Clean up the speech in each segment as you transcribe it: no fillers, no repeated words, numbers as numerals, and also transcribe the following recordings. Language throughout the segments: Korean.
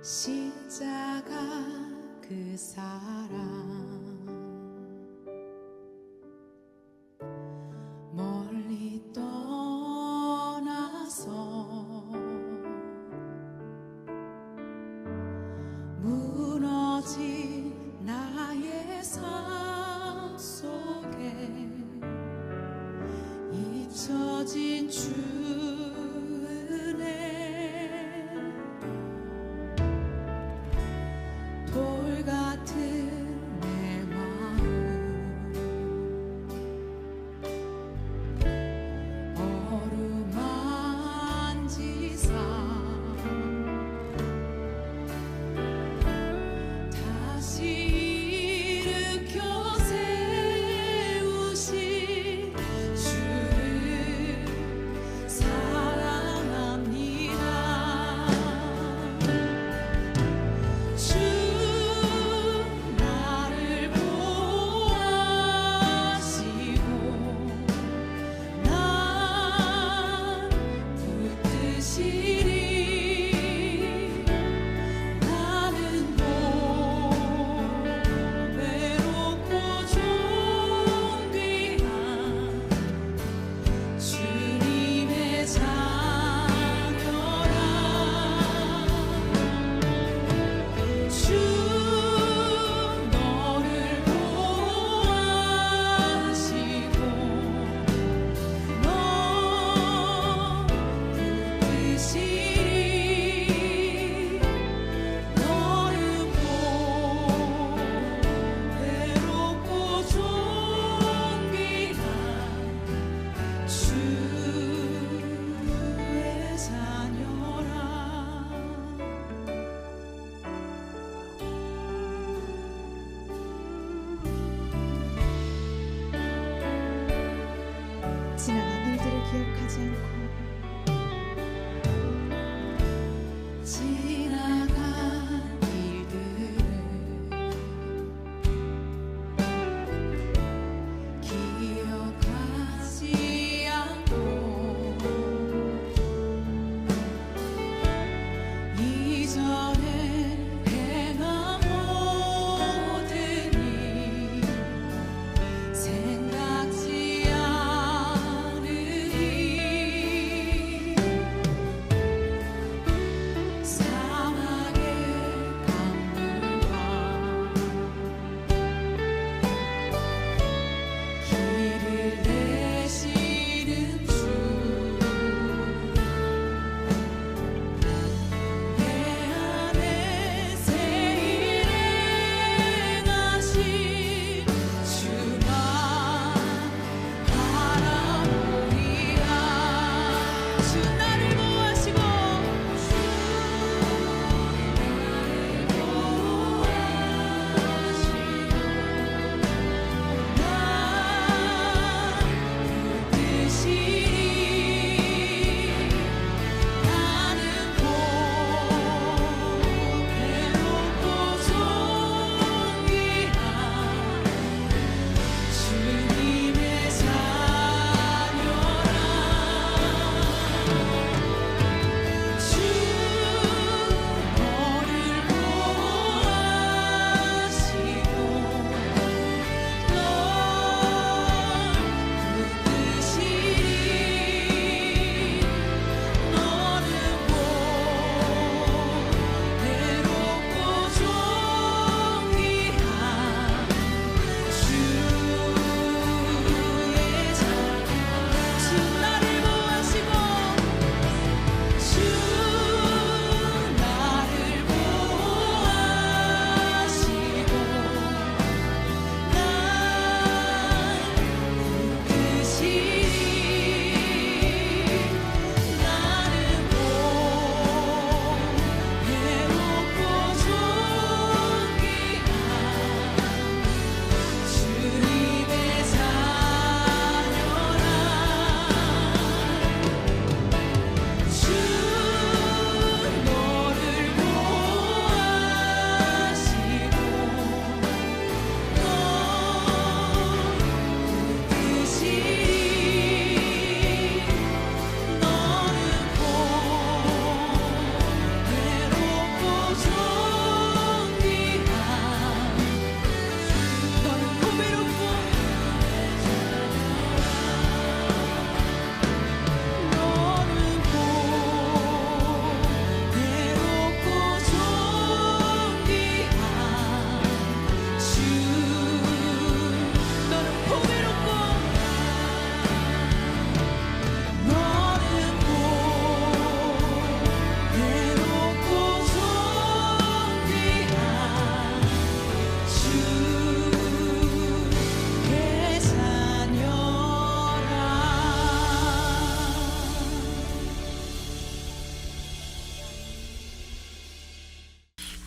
십자가 그 사랑 멀리 떠나서 무너진 나의 삶 속에 잊혀진 주 은혜 돌 같은 내 마음 어루만지사 다시 일으켜 세우신 주를 사랑합니다. 주 나를 보호하시고 난 붙드시리. 나는 외롭고 존귀한 주님의 자녀라. 주 너를 보호하시고 너 붙드시리. 너는 외롭고 존귀한 주의 자녀라. 지나간 일들을 기억하지 않고 지나간 일들을 기억하지 않고 이전에 행한 모든 일 생각지 않으리.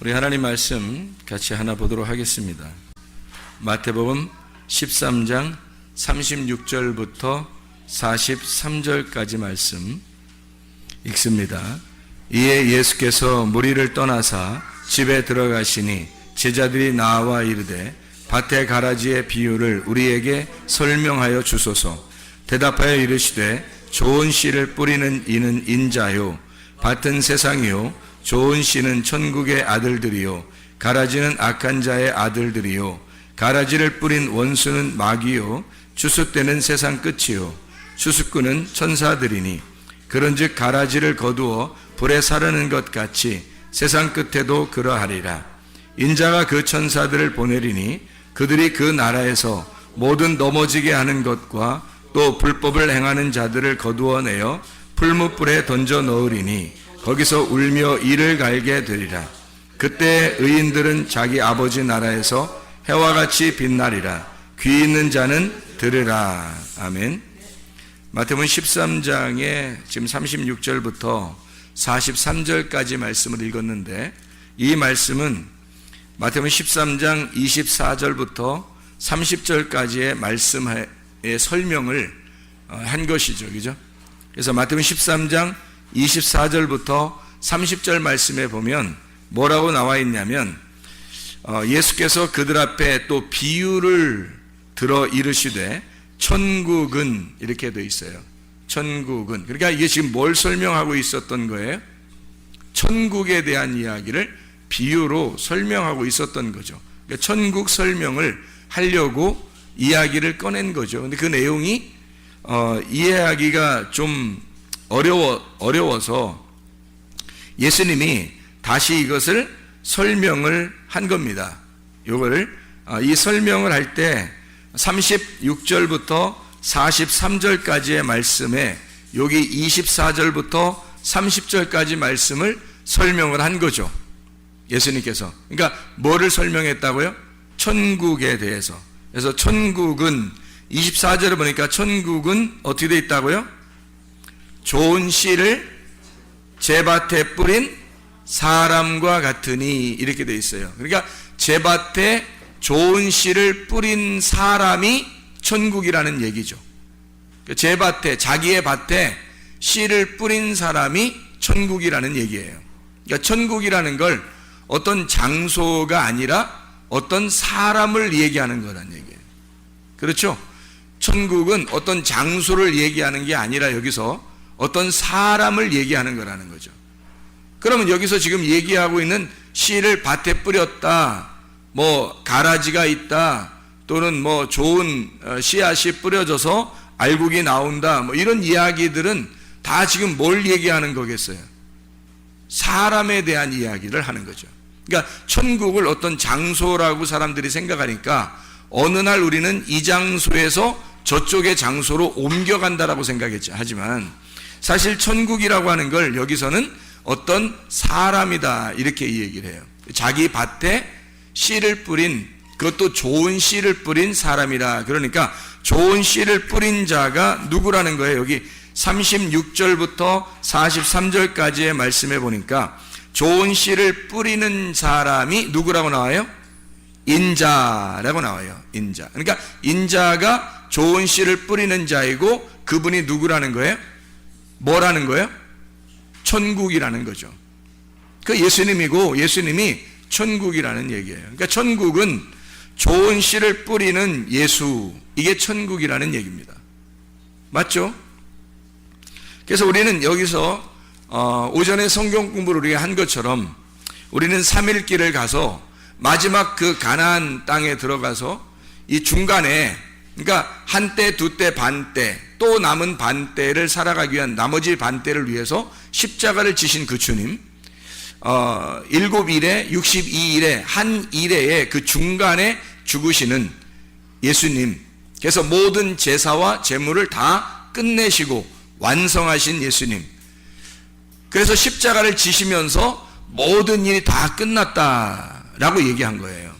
우리 하나님 말씀 같이 하나 보도록 하겠습니다. 마태복음 13장 36절부터 43절까지 말씀 읽습니다. 이에 예수께서 무리를 떠나사 집에 들어가시니 제자들이 나와 이르되 밭의 가라지의 비유를 우리에게 설명하여 주소서. 대답하여 이르시되 좋은 씨를 뿌리는 이는 인자요 밭은 세상이요 좋은 씨는 천국의 아들들이요 가라지는 악한 자의 아들들이요 가라지를 뿌린 원수는 마귀요 추수 때는 세상 끝이요 추수꾼은 천사들이니 그런즉 가라지를 거두어 불에 사르는 것 같이 세상 끝에도 그러하리라. 인자가 그 천사들을 보내리니 그들이 그 나라에서 모든 넘어지게 하는 것과 또 불법을 행하는 자들을 거두어내어 풀무불에 던져 넣으리니 거기서 울며 이를 갈게 되리라. 그때 의인들은 자기 아버지 나라에서 해와 같이 빛나리라. 귀 있는 자는 들으라. 아멘. 마태복음 13장에 지금 36절부터 43절까지 말씀을 읽었는데, 이 말씀은 마태복음 13장 24절부터 30절까지의 말씀의 설명을 한 것이죠. 그죠? 그래서 마태복음 13장 24절부터 30절 말씀에 보면 뭐라고 나와 있냐면, 예수께서 그들 앞에 또 비유를 들어 이르시되 천국은, 이렇게 되어 있어요. 천국은. 그러니까 이게 지금 뭘 설명하고 있었던 거예요? 천국에 대한 이야기를 비유로 설명하고 있었던 거죠. 그러니까 천국 설명을 하려고 이야기를 꺼낸 거죠. 근데 그 내용이 이해하기가 좀 어려워서 예수님이 다시 이것을 설명을 한 겁니다. 요거를 이 설명을 할 때 36절부터 43절까지의 말씀에 여기 24절부터 30절까지 말씀을 설명을 한 거죠. 예수님께서. 그러니까 뭐를 설명했다고요? 천국에 대해서. 그래서 천국은 24절에 보니까 천국은 어떻게 되어 있다고요? 좋은 씨를 제밭에 뿌린 사람과 같으니, 이렇게 되어 있어요. 그러니까 제밭에 좋은 씨를 뿌린 사람이 천국이라는 얘기죠. 제밭에, 자기의 밭에 씨를 뿌린 사람이 천국이라는 얘기예요. 그러니까 천국이라는 걸 어떤 장소가 아니라 어떤 사람을 얘기하는 거란 얘기예요. 그렇죠? 천국은 어떤 장소를 얘기하는 게 아니라 여기서 어떤 사람을 얘기하는 거라는 거죠. 그러면 여기서 지금 얘기하고 있는 씨를 밭에 뿌렸다, 뭐 가라지가 있다, 또는 뭐 좋은 씨앗이 뿌려져서 알곡이 나온다, 뭐 이런 이야기들은 다 지금 뭘 얘기하는 거겠어요? 사람에 대한 이야기를 하는 거죠. 그러니까 천국을 어떤 장소라고 사람들이 생각하니까 어느 날 우리는 이 장소에서 저쪽의 장소로 옮겨간다라고 생각했죠. 하지만 사실 천국이라고 하는 걸 여기서는 어떤 사람이다, 이렇게 이 얘기를 해요. 자기 밭에 씨를 뿌린, 그것도 좋은 씨를 뿌린 사람이라. 그러니까 좋은 씨를 뿌린 자가 누구라는 거예요? 여기 36절부터 43절까지의 말씀에 보니까 좋은 씨를 뿌리는 사람이 누구라고 나와요? 인자라고 나와요. 인자. 그러니까 인자가 좋은 씨를 뿌리는 자이고, 그분이 누구라는 거예요? 뭐라는 거예요? 천국이라는 거죠. 그 예수님이고, 예수님이 천국이라는 얘기예요. 그러니까 천국은 좋은 씨를 뿌리는 예수, 이게 천국이라는 얘기입니다. 맞죠? 그래서 우리는 여기서 오전에 성경 공부를 우리가 한 것처럼 우리는 3일길을 가서 마지막 그 가나안 땅에 들어가서 이 중간에, 그러니까 한때, 두때, 반때, 또 남은 반때를 살아가기 위한 나머지 반때를 위해서 십자가를 지신 그 주님, 7일에 62일에 한 일회에 그 중간에 죽으시는 예수님, 그래서 모든 제사와 제물을 다 끝내시고 완성하신 예수님, 그래서 십자가를 지시면서 모든 일이 다 끝났다라고 얘기한 거예요.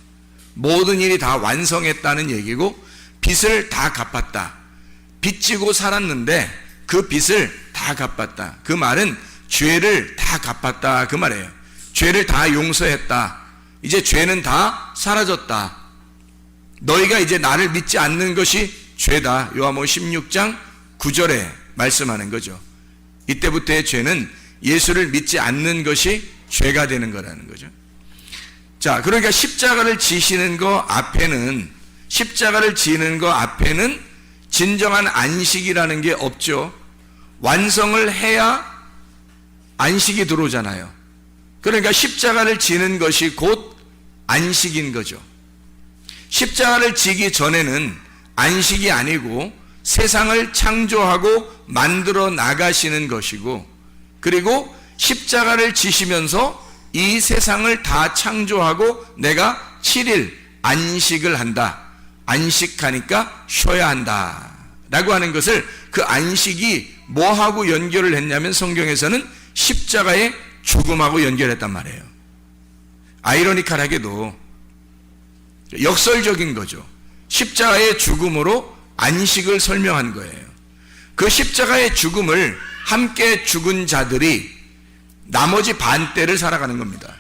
모든 일이 다 완성했다는 얘기고, 빚을 다 갚았다. 빚지고 살았는데 그 빚을 다 갚았다. 그 말은 죄를 다 갚았다, 그 말이에요. 죄를 다 용서했다. 이제 죄는 다 사라졌다. 너희가 이제 나를 믿지 않는 것이 죄다. 요한복음 16장 9절에 말씀하는 거죠. 이때부터의 죄는 예수를 믿지 않는 것이 죄가 되는 거라는 거죠. 자, 그러니까 십자가를 지시는 거 앞에는, 십자가를 지는 거 앞에는 진정한 안식이라는 게 없죠. 완성을 해야 안식이 들어오잖아요. 그러니까 십자가를 지는 것이 곧 안식인 거죠. 십자가를 지기 전에는 안식이 아니고 세상을 창조하고 만들어 나가시는 것이고, 그리고 십자가를 지시면서 이 세상을 다 창조하고 내가 7일 안식을 한다. 안식하니까 쉬어야 한다 라고 하는 것을, 그 안식이 뭐하고 연결을 했냐면 성경에서는 십자가의 죽음하고 연결했단 말이에요. 아이러니컬하게도 역설적인 거죠. 십자가의 죽음으로 안식을 설명한 거예요. 그 십자가의 죽음을 함께 죽은 자들이 나머지 반때를 살아가는 겁니다.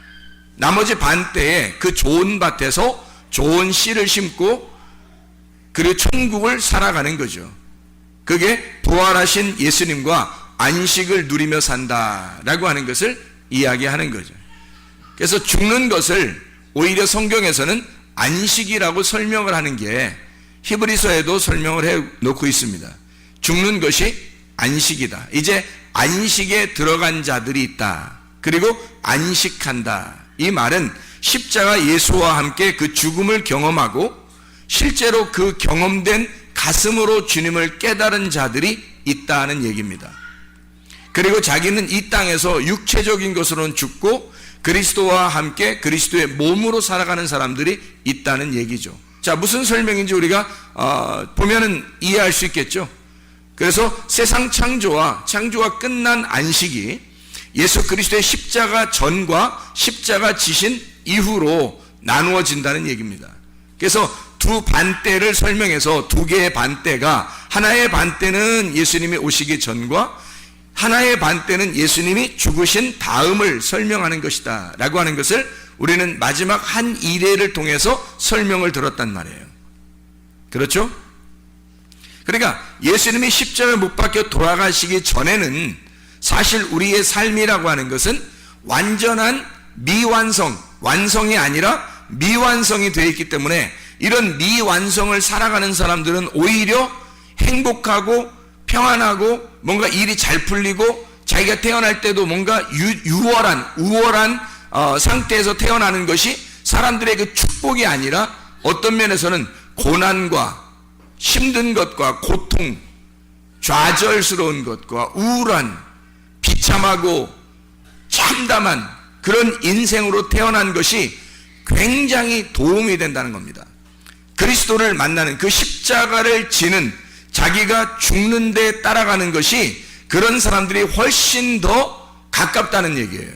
나머지 반때에 그 좋은 밭에서 좋은 씨를 심고 그리고 천국을 살아가는 거죠. 그게 부활하신 예수님과 안식을 누리며 산다라고 하는 것을 이야기하는 거죠. 그래서 죽는 것을 오히려 성경에서는 안식이라고 설명을 하는 게 히브리서에도 설명을 해 놓고 있습니다. 죽는 것이 안식이다. 이제 안식에 들어간 자들이 있다. 그리고 안식한다. 이 말은 십자가 예수와 함께 그 죽음을 경험하고 실제로 그 경험된 가슴으로 주님을 깨달은 자들이 있다는 얘기입니다. 그리고 자기는 이 땅에서 육체적인 것으로는 죽고 그리스도와 함께 그리스도의 몸으로 살아가는 사람들이 있다는 얘기죠. 자, 무슨 설명인지 우리가 보면은 이해할 수 있겠죠. 그래서 세상 창조가 끝난 안식이 예수 그리스도의 십자가 전과 십자가 지신 이후로 나누어진다는 얘기입니다. 그래서 두 반대를 설명해서 두 개의 반대가, 하나의 반대는 예수님이 오시기 전과 하나의 반대는 예수님이 죽으신 다음을 설명하는 것이다 라고 하는 것을 우리는 마지막 한 이례를 통해서 설명을 들었단 말이에요. 그렇죠? 그러니까 예수님이 십자가에 못 박혀 돌아가시기 전에는 사실 우리의 삶이라고 하는 것은 완전한 미완성, 완성이 아니라 미완성이 되어 있기 때문에 이런 미완성을 살아가는 사람들은 오히려 행복하고 평안하고 뭔가 일이 잘 풀리고 자기가 태어날 때도 뭔가 우월한 상태에서 태어나는 것이 사람들의 그 축복이 아니라 어떤 면에서는 고난과 힘든 것과 고통, 좌절스러운 것과 우울한, 비참하고 참담한 그런 인생으로 태어난 것이 굉장히 도움이 된다는 겁니다. 그리스도를 만나는, 그 십자가를 지는, 자기가 죽는 데 따라가는 것이 그런 사람들이 훨씬 더 가깝다는 얘기예요.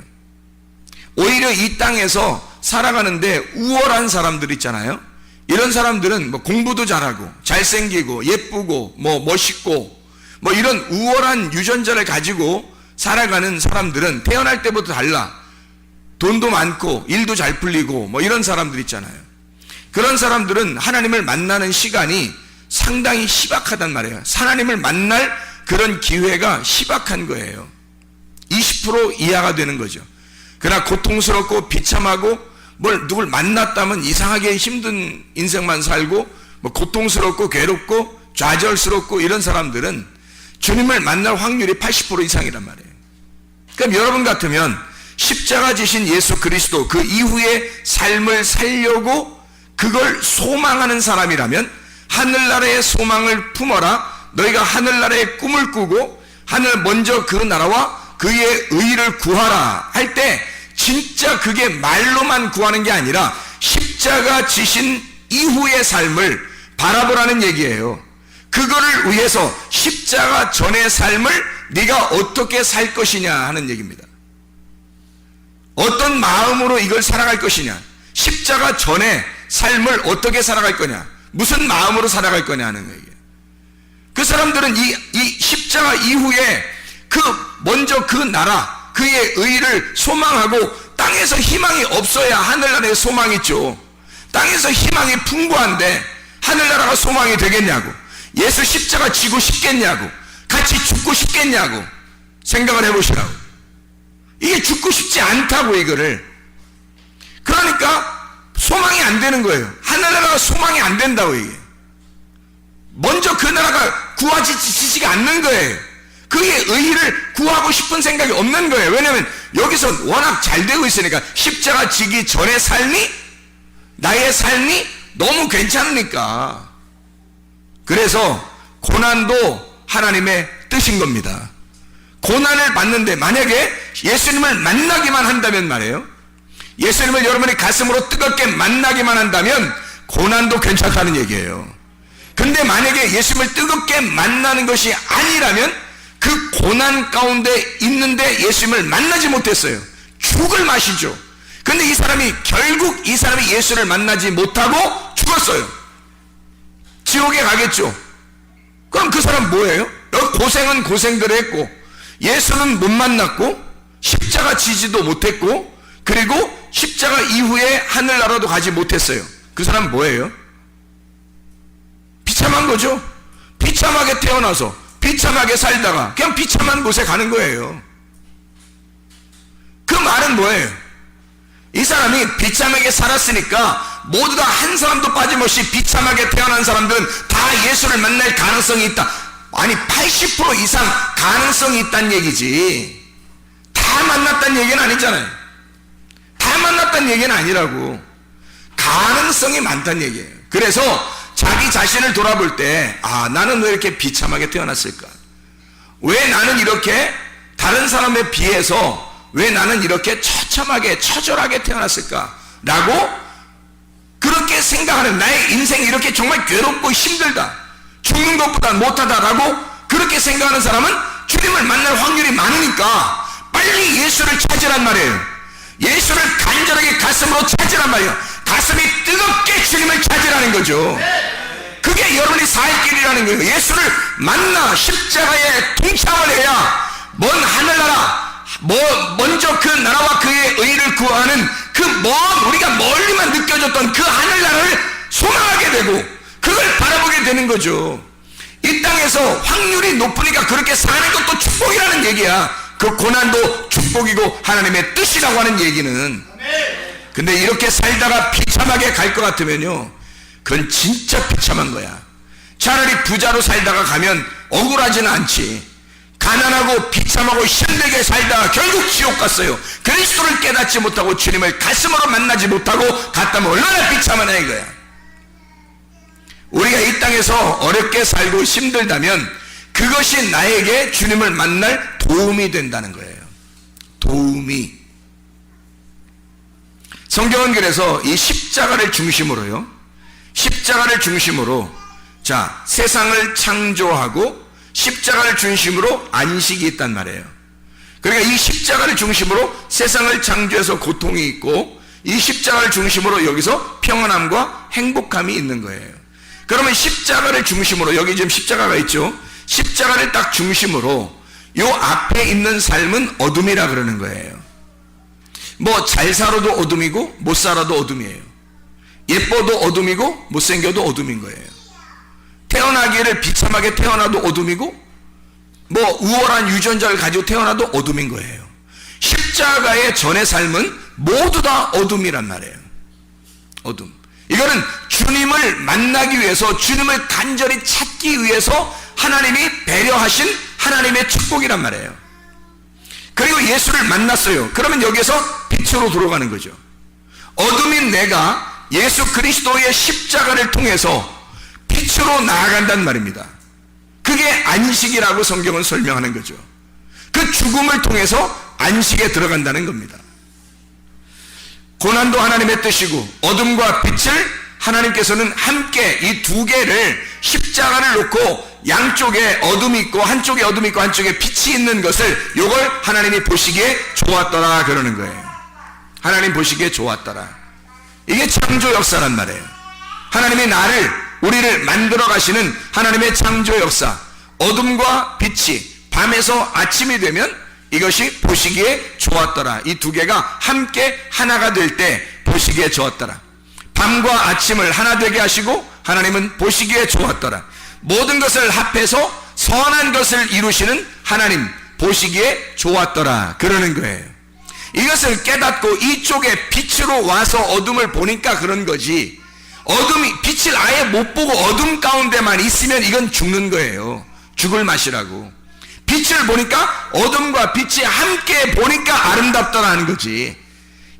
오히려 이 땅에서 살아가는데 우월한 사람들 있잖아요. 이런 사람들은 뭐 공부도 잘하고 잘생기고 예쁘고 뭐 멋있고 뭐 이런 우월한 유전자를 가지고 살아가는 사람들은 태어날 때부터 달라. 돈도 많고 일도 잘 풀리고 뭐 이런 사람들 있잖아요. 그런 사람들은 하나님을 만나는 시간이 상당히 희박하단 말이에요. 하나님을 만날 그런 기회가 희박한 거예요. 20% 이하가 되는 거죠. 그러나 고통스럽고 비참하고 누굴 만났다면 이상하게 힘든 인생만 살고 뭐 고통스럽고 괴롭고 좌절스럽고 이런 사람들은 주님을 만날 확률이 80% 이상이란 말이에요. 그럼 여러분 같으면 십자가 지신 예수 그리스도 그 이후의 삶을 살려고 그걸 소망하는 사람이라면 하늘나라의 소망을 품어라. 너희가 하늘나라의 꿈을 꾸고 하늘 먼저 그 나라와 그의 의를 구하라 할 때 진짜 그게 말로만 구하는 게 아니라 십자가 지신 이후의 삶을 바라보라는 얘기예요. 그거를 위해서 십자가 전의 삶을 네가 어떻게 살 것이냐 하는 얘기입니다. 어떤 마음으로 이걸 살아갈 것이냐, 십자가 전의 삶을 어떻게 살아갈 거냐, 무슨 마음으로 살아갈 거냐 하는 얘기예요. 그 사람들은 이 십자가 이후에 먼저 그 나라, 그의 의를 소망하고 땅에서 희망이 없어야 하늘나라에 소망이 있죠. 땅에서 희망이 풍부한데 하늘나라가 소망이 되겠냐고. 예수 십자가 지고 싶겠냐고. 같이 죽고 싶겠냐고. 생각을 해보시라고. 이게 죽고 싶지 않다고, 이거를. 그러니까 소망이 안 되는 거예요. 하늘나라가 소망이 안 된다고. 이게 먼저 그 나라가 구하지지가 않는 거예요. 그게 의의를 구하고 싶은 생각이 없는 거예요. 왜냐하면 여기서 워낙 잘 되고 있으니까. 십자가 지기 전의 삶이, 나의 삶이 너무 괜찮으니까. 그래서 고난도 하나님의 뜻인 겁니다. 고난을 받는데 만약에 예수님을 만나기만 한다면 말이에요, 예수님을 여러분이 가슴으로 뜨겁게 만나기만 한다면 고난도 괜찮다는 얘기예요. 근데 만약에 예수님을 뜨겁게 만나는 것이 아니라면 그 고난 가운데 있는데 예수님을 만나지 못했어요. 죽을 맛이죠. 근데 이 사람이 결국 이 사람이 예수를 만나지 못하고 죽었어요. 지옥에 가겠죠. 그럼 그 사람 뭐예요? 고생은 고생대로 했고 예수는 못 만났고 십자가 지지도 못했고 그리고 십자가 이후에 하늘나라도 가지 못했어요. 그 사람 뭐예요? 비참한 거죠. 비참하게 태어나서 비참하게 살다가 그냥 비참한 곳에 가는 거예요. 그 말은 뭐예요? 이 사람이 비참하게 살았으니까 모두 다 한 사람도 빠짐없이 비참하게 태어난 사람들은 다 예수를 만날 가능성이 있다. 아니 80% 이상 가능성이 있다는 얘기지, 다 만났다는 얘기는 아니잖아요. 다 만났다는 얘기는 아니라고. 가능성이 많다는 얘기예요. 그래서 자기 자신을 돌아볼 때, 아, 나는 왜 이렇게 비참하게 태어났을까? 왜 나는 이렇게 다른 사람에 비해서 왜 나는 이렇게 처참하게 처절하게 태어났을까? 라고 그렇게 생각하는, 나의 인생이 이렇게 정말 괴롭고 힘들다, 죽는 것보다 못하다라고 그렇게 생각하는 사람은 주님을 만날 확률이 많으니까 빨리 예수를 찾으란 말이에요. 예수를 간절하게 가슴으로 찾으란 말이에요. 가슴이 뜨겁게 주님을 찾으라는 거죠. 그게 여러분이 살 길이라는 거예요. 예수를 만나 십자가에 동참을 해야 먼 하늘나라, 먼저 그 나라와 그의 의를 구하는 그 먼, 우리가 멀리만 느껴졌던 그 하늘나라를 소망하게 되고 그걸 바라보게 되는 거죠. 이 땅에서 확률이 높으니까 그렇게 사는 것도 축복이라는 얘기야. 그 고난도 축복이고 하나님의 뜻이라고 하는 얘기는. 근데 이렇게 살다가 비참하게 갈 것 같으면요, 그건 진짜 비참한 거야. 차라리 부자로 살다가 가면 억울하지는 않지. 가난하고 비참하고 힘들게 살다가 결국 지옥 갔어요. 그리스도를 깨닫지 못하고 주님을 가슴으로 만나지 못하고 갔다면 얼마나 비참하냐 이거야. 우리가 이 땅에서 어렵게 살고 힘들다면 그것이 나에게 주님을 만날 도움이 된다는 거예요. 도움이. 성경은 그래서 이 십자가를 중심으로요, 십자가를 중심으로, 자, 세상을 창조하고 십자가를 중심으로 안식이 있단 말이에요. 그러니까 이 십자가를 중심으로 세상을 창조해서 고통이 있고 이 십자가를 중심으로 여기서 평안함과 행복함이 있는 거예요. 그러면 십자가를 중심으로, 여기 지금 십자가가 있죠. 십자가를 딱 중심으로 요 앞에 있는 삶은 어둠이라 그러는 거예요. 뭐 잘 살아도 어둠이고 못 살아도 어둠이에요. 예뻐도 어둠이고 못생겨도 어둠인 거예요. 태어나기를 비참하게 태어나도 어둠이고 뭐 우월한 유전자를 가지고 태어나도 어둠인 거예요. 십자가의 전의 삶은 모두 다 어둠이란 말이에요. 어둠. 이거는 주님을 만나기 위해서, 주님을 간절히 찾기 위해서 하나님이 배려하신 하나님의 축복이란 말이에요. 그리고 예수를 만났어요. 그러면 여기서 빛으로 들어가는 거죠. 어둠인 내가 예수 그리스도의 십자가를 통해서 빛으로 나아간단 말입니다. 그게 안식이라고 성경은 설명하는 거죠. 그 죽음을 통해서 안식에 들어간다는 겁니다. 고난도 하나님의 뜻이고 어둠과 빛을 하나님께서는 함께 이 두 개를 십자가를 놓고 양쪽에 어둠이 있고 한쪽에 어둠이 있고 한쪽에 빛이 있는 것을 요걸 하나님이 보시기에 좋았더라 그러는 거예요. 하나님 보시기에 좋았더라. 이게 창조 역사란 말이에요. 하나님이 우리를 만들어 가시는 하나님의 창조 역사. 어둠과 빛이 밤에서 아침이 되면 이것이 보시기에 좋았더라. 이 두 개가 함께 하나가 될 때 보시기에 좋았더라. 밤과 아침을 하나 되게 하시고 하나님은 보시기에 좋았더라. 모든 것을 합해서 선한 것을 이루시는 하나님 보시기에 좋았더라 그러는 거예요. 이것을 깨닫고 이쪽에 빛으로 와서 어둠을 보니까 그런 거지, 어둠이 빛을 아예 못 보고 어둠 가운데만 있으면 이건 죽는 거예요. 죽을 맛이라고. 빛을 보니까 어둠과 빛이 함께 보니까 아름답더라는 거지.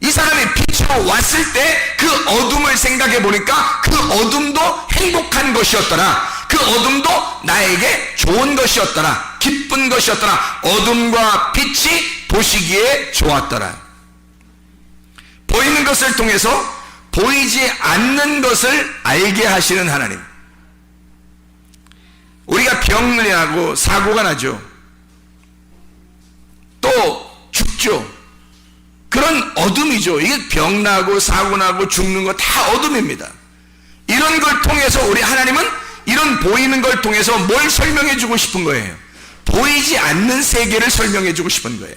이 사람이 빛으로 왔을 때 그 어둠을 생각해 보니까 그 어둠도 행복한 것이었더라. 그 어둠도 나에게 좋은 것이었더라. 기쁜 것이었더라. 어둠과 빛이 보시기에 좋았더라. 보이는 것을 통해서 보이지 않는 것을 알게 하시는 하나님. 우리가 병을 하고 사고가 나죠. 또 죽죠. 그런 어둠이죠. 이게 병나고 사고나고 죽는 거 다 어둠입니다. 이런 걸 통해서 우리 하나님은 이런 보이는 걸 통해서 뭘 설명해 주고 싶은 거예요? 보이지 않는 세계를 설명해 주고 싶은 거예요.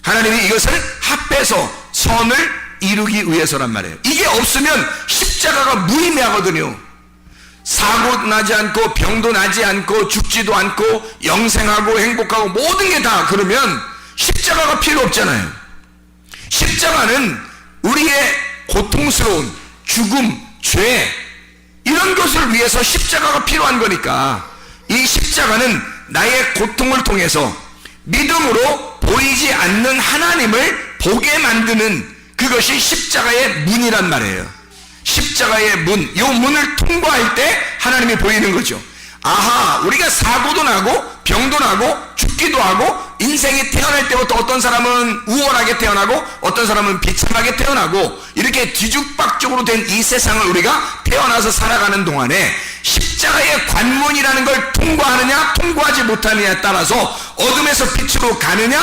하나님이 이것을 합해서 선을 이루기 위해서란 말이에요. 이게 없으면 십자가가 무의미하거든요. 사고 나지 않고 병도 나지 않고 죽지도 않고 영생하고 행복하고 모든 게 다 그러면 십자가가 필요 없잖아요. 십자가는 우리의 고통스러운 죽음, 죄 이런 것을 위해서 십자가가 필요한 거니까 이 십자가는 나의 고통을 통해서 믿음으로 보이지 않는 하나님을 보게 만드는 그것이 십자가의 문이란 말이에요. 십자가의 문, 이 문을 통과할 때 하나님이 보이는 거죠. 아하, 우리가 사고도 나고 병도 나고 죽기도 하고 인생이 태어날 때부터 어떤 사람은 우월하게 태어나고 어떤 사람은 비참하게 태어나고 이렇게 뒤죽박죽으로 된 이 세상을 우리가 태어나서 살아가는 동안에 십자가의 관문이라는 걸 통과하느냐 통과하지 못하느냐에 따라서 어둠에서 빛으로 가느냐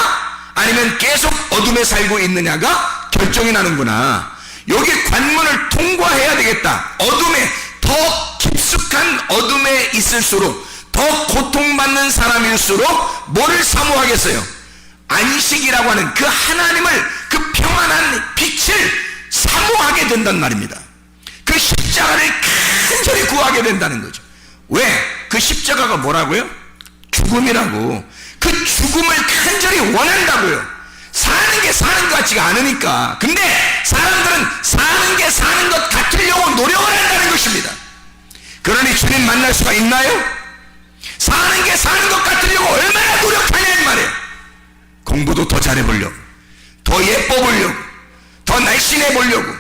아니면 계속 어둠에 살고 있느냐가 결정이 나는구나. 여기 관문을 통과해야 되겠다. 어둠에 더 깊숙한 어둠에 있을수록 더 고통받는 사람일수록 뭐를 사모하겠어요? 안식이라고 하는 그 하나님을, 그 평안한 빛을 사모하게 된단 말입니다. 그 십자가를 간절히 구하게 된다는 거죠. 왜? 그 십자가가 뭐라고요? 죽음이라고. 그 죽음을 간절히 원한다고요. 사는 게 사는 것 같지가 않으니까. 근데 사람들은 사는 게 사는 것 같으려고 노력을 한다는 것입니다. 그러니 주님 만날 수가 있나요? 사는 게 사는 것 같으려고 얼마나 노력하냐는 말이에요. 공부도 더 잘해보려고, 더 예뻐 보려고, 더 날씬해 보려고,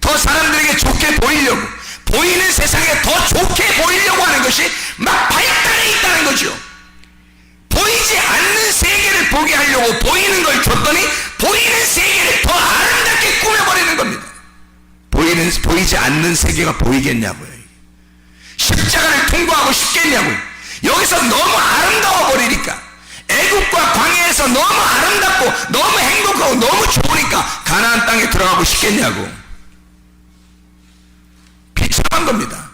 더 사람들에게 좋게 보이려고, 보이는 세상에 더 좋게 보이려고 하는 것이 막 발달해 있다는 거죠. 보이지 않는 세계를 보게 하려고 보이는 걸 줬더니 보이는 세계를 더 아름답게 꾸며버리는 겁니다. 보이지 않는 세계가 보이겠냐고요. 십자가를 통과하고 싶겠냐고요. 여기서 너무 아름다워 버리니까, 애국과 광야에서 너무 아름답고 너무 행복하고 너무 좋으니까 가나안 땅에 들어가고 싶겠냐고. 비참한 겁니다.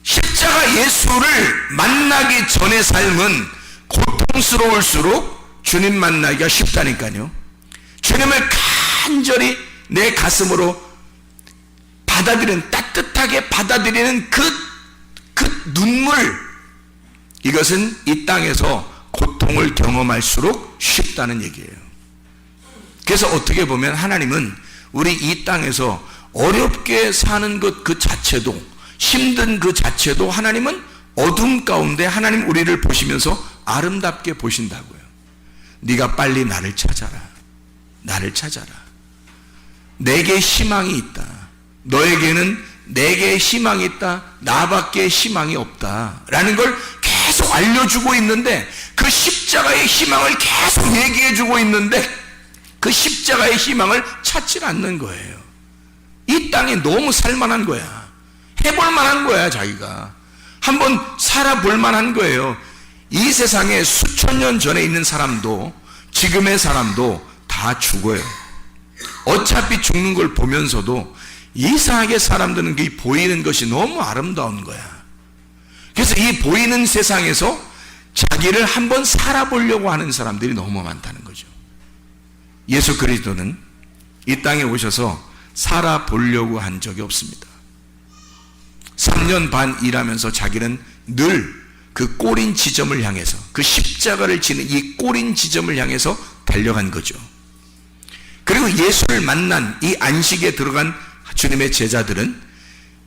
십자가 예수를 만나기 전의 삶은 고통스러울수록 주님 만나기가 쉽다니까요. 주님을 간절히 내 가슴으로 받아들이는, 따뜻하게 받아들이는 그 눈물, 이것은 이 땅에서 고통을 경험할수록 쉽다는 얘기예요. 그래서 어떻게 보면 하나님은 우리 이 땅에서 어렵게 사는 것 그 자체도, 힘든 그 자체도 하나님은 어둠 가운데 하나님 우리를 보시면서 아름답게 보신다고요. 네가 빨리 나를 찾아라. 나를 찾아라. 내게 희망이 있다. 너에게는 내게 희망이 있다. 나밖에 희망이 없다. 라는 걸 계속 알려주고 있는데, 그 십자가의 희망을 계속 얘기해주고 있는데 그 십자가의 희망을 찾지 않는 거예요. 이 땅에 너무 살만한 거야. 해볼 만한 거야. 자기가 한번 살아볼 만한 거예요. 이 세상에 수천 년 전에 있는 사람도 지금의 사람도 다 죽어요. 어차피 죽는 걸 보면서도 이상하게 사람들은 그 보이는 것이 너무 아름다운 거야. 그래서 이 보이는 세상에서 자기를 한번 살아보려고 하는 사람들이 너무 많다는 거죠. 예수 그리스도는 이 땅에 오셔서 살아보려고 한 적이 없습니다. 3년 반 일하면서 자기는 늘 그 꼬린 지점을 향해서, 그 십자가를 지는 이 꼬린 지점을 향해서 달려간 거죠. 그리고 예수를 만난 이 안식에 들어간 주님의 제자들은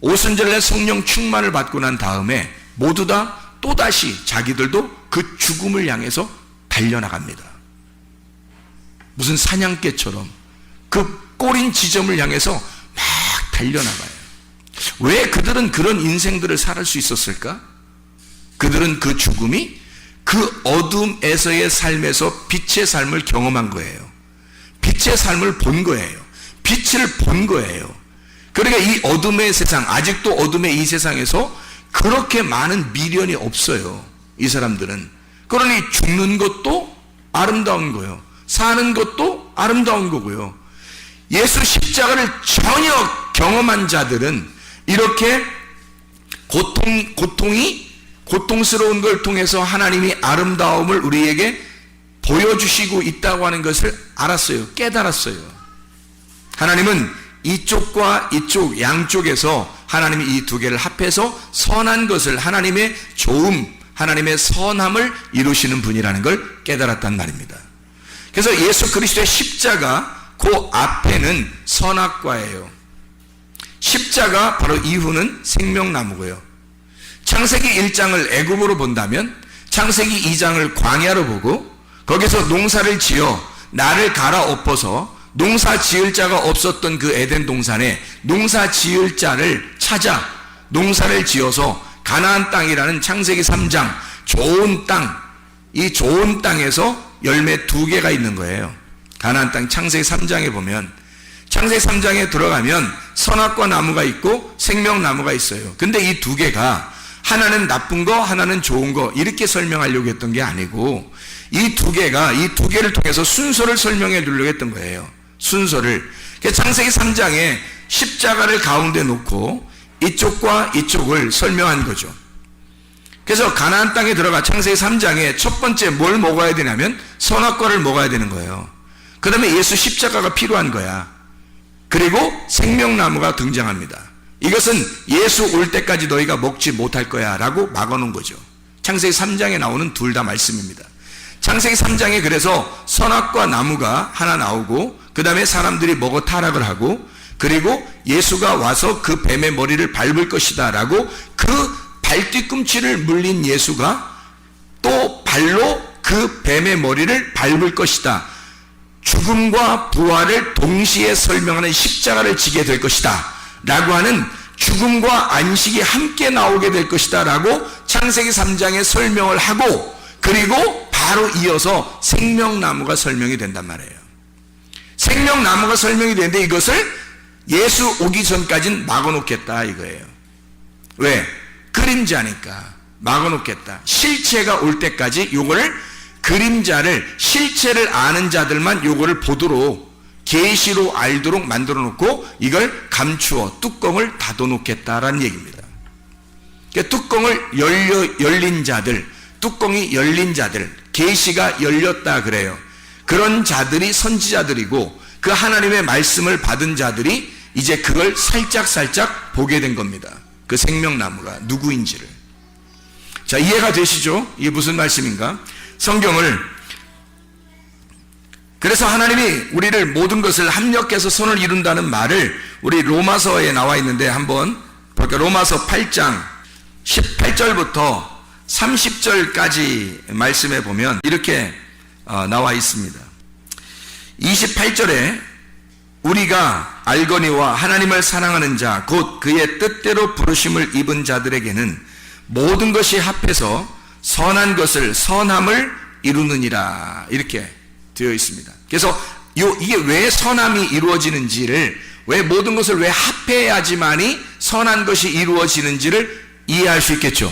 오순절날 성령 충만을 받고 난 다음에 모두 다 또다시 자기들도 그 죽음을 향해서 달려나갑니다. 무슨 사냥개처럼 그 꼬린 지점을 향해서 막 달려나가요. 왜 그들은 그런 인생들을 살할 수 있었을까? 그들은 그 죽음이 그 어둠에서의 삶에서 빛의 삶을 경험한 거예요. 빛의 삶을 본 거예요. 빛을 본 거예요. 그러니까 이 어둠의 세상, 아직도 어둠의 이 세상에서 그렇게 많은 미련이 없어요. 이 사람들은. 그러니 죽는 것도 아름다운 거예요. 사는 것도 아름다운 거고요. 예수 십자가를 전혀 경험한 자들은 이렇게 고통스러운 걸 통해서 하나님이 아름다움을 우리에게 보여주시고 있다고 하는 것을 알았어요. 깨달았어요. 하나님은 이쪽과 이쪽 양쪽에서 하나님이 이 두 개를 합해서 선한 것을, 하나님의 좋음, 하나님의 선함을 이루시는 분이라는 걸 깨달았단 말입니다. 그래서 예수 그리스도의 십자가 그 앞에는 선악과예요. 십자가 바로 이후는 생명나무고요. 창세기 1장을 애굽으로 본다면 창세기 2장을 광야로 보고 거기서 농사를 지어 나를 갈아엎어서 농사 지을 자가 없었던 그 에덴 동산에 농사 지을 자를 찾아 농사를 지어서 가나안 땅이라는 창세기 3장 좋은 땅, 이 좋은 땅에서 열매 2개가 있는 거예요. 가나안 땅 창세기 3장에 보면, 창세기 3장에 들어가면 선악과 나무가 있고 생명나무가 있어요. 근데 이 2개가 하나는 나쁜 거, 하나는 좋은 거 이렇게 설명하려고 했던 게 아니고 이 2개가 이 2개를 통해서 순서를 설명해 주려고 했던 거예요. 순서를. 창세기 3장에 십자가를 가운데 놓고 이쪽과 이쪽을 설명한 거죠. 그래서 가나안 땅에 들어가 창세기 3장에 첫 번째 뭘 먹어야 되냐면 선악과를 먹어야 되는 거예요. 그 다음에 예수 십자가가 필요한 거야. 그리고 생명나무가 등장합니다. 이것은 예수 올 때까지 너희가 먹지 못할 거야 라고 막아놓은 거죠. 창세기 3장에 나오는 둘 다 말씀입니다. 창세기 3장에 그래서 선악과 나무가 하나 나오고 그 다음에 사람들이 먹어 타락을 하고 그리고 예수가 와서 그 뱀의 머리를 밟을 것이다 라고 그 발뒤꿈치를 물린 예수가 또 발로 그 뱀의 머리를 밟을 것이다. 죽음과 부활을 동시에 설명하는 십자가를 지게 될 것이다 라고 하는 죽음과 안식이 함께 나오게 될 것이다 라고 창세기 3장에 설명을 하고 그리고 바로 이어서 생명나무가 설명이 된단 말이에요. 생명나무가 설명이 되는데 이것을 예수 오기 전까지는 막아놓겠다 이거예요. 왜? 그림자니까 막아놓겠다. 실체가 올 때까지 요거를 그림자를, 실체를 아는 자들만 요거를 보도록 계시로 알도록 만들어 놓고 이걸 감추어 뚜껑을 닫아 놓겠다라는 얘기입니다. 그러니까 뚜껑을 열린 자들, 뚜껑이 열린 자들, 계시가 열렸다 그래요. 그런 자들이 선지자들이고 그 하나님의 말씀을 받은 자들이 이제 그걸 살짝 보게 된 겁니다. 그 생명나무가 누구인지를. 자, 이해가 되시죠? 이게 무슨 말씀인가? 성경을, 그래서 하나님이 우리를 모든 것을 합력해서 선을 이룬다는 말을 우리 로마서에 나와 있는데 한번 볼까요? 로마서 8장 18절부터 30절까지 말씀해 보면 이렇게 나와 있습니다. 28절에 우리가 알거니와 하나님을 사랑하는 자 곧 그의 뜻대로 부르심을 입은 자들에게는 모든 것이 합해서 선한 것을 선함을 이루느니라 이렇게 되어 있습니다. 그래서 이게 왜 선함이 이루어지는지를, 왜 모든 것을 왜 합해야지만이 선한 것이 이루어지는지를 이해할 수 있겠죠.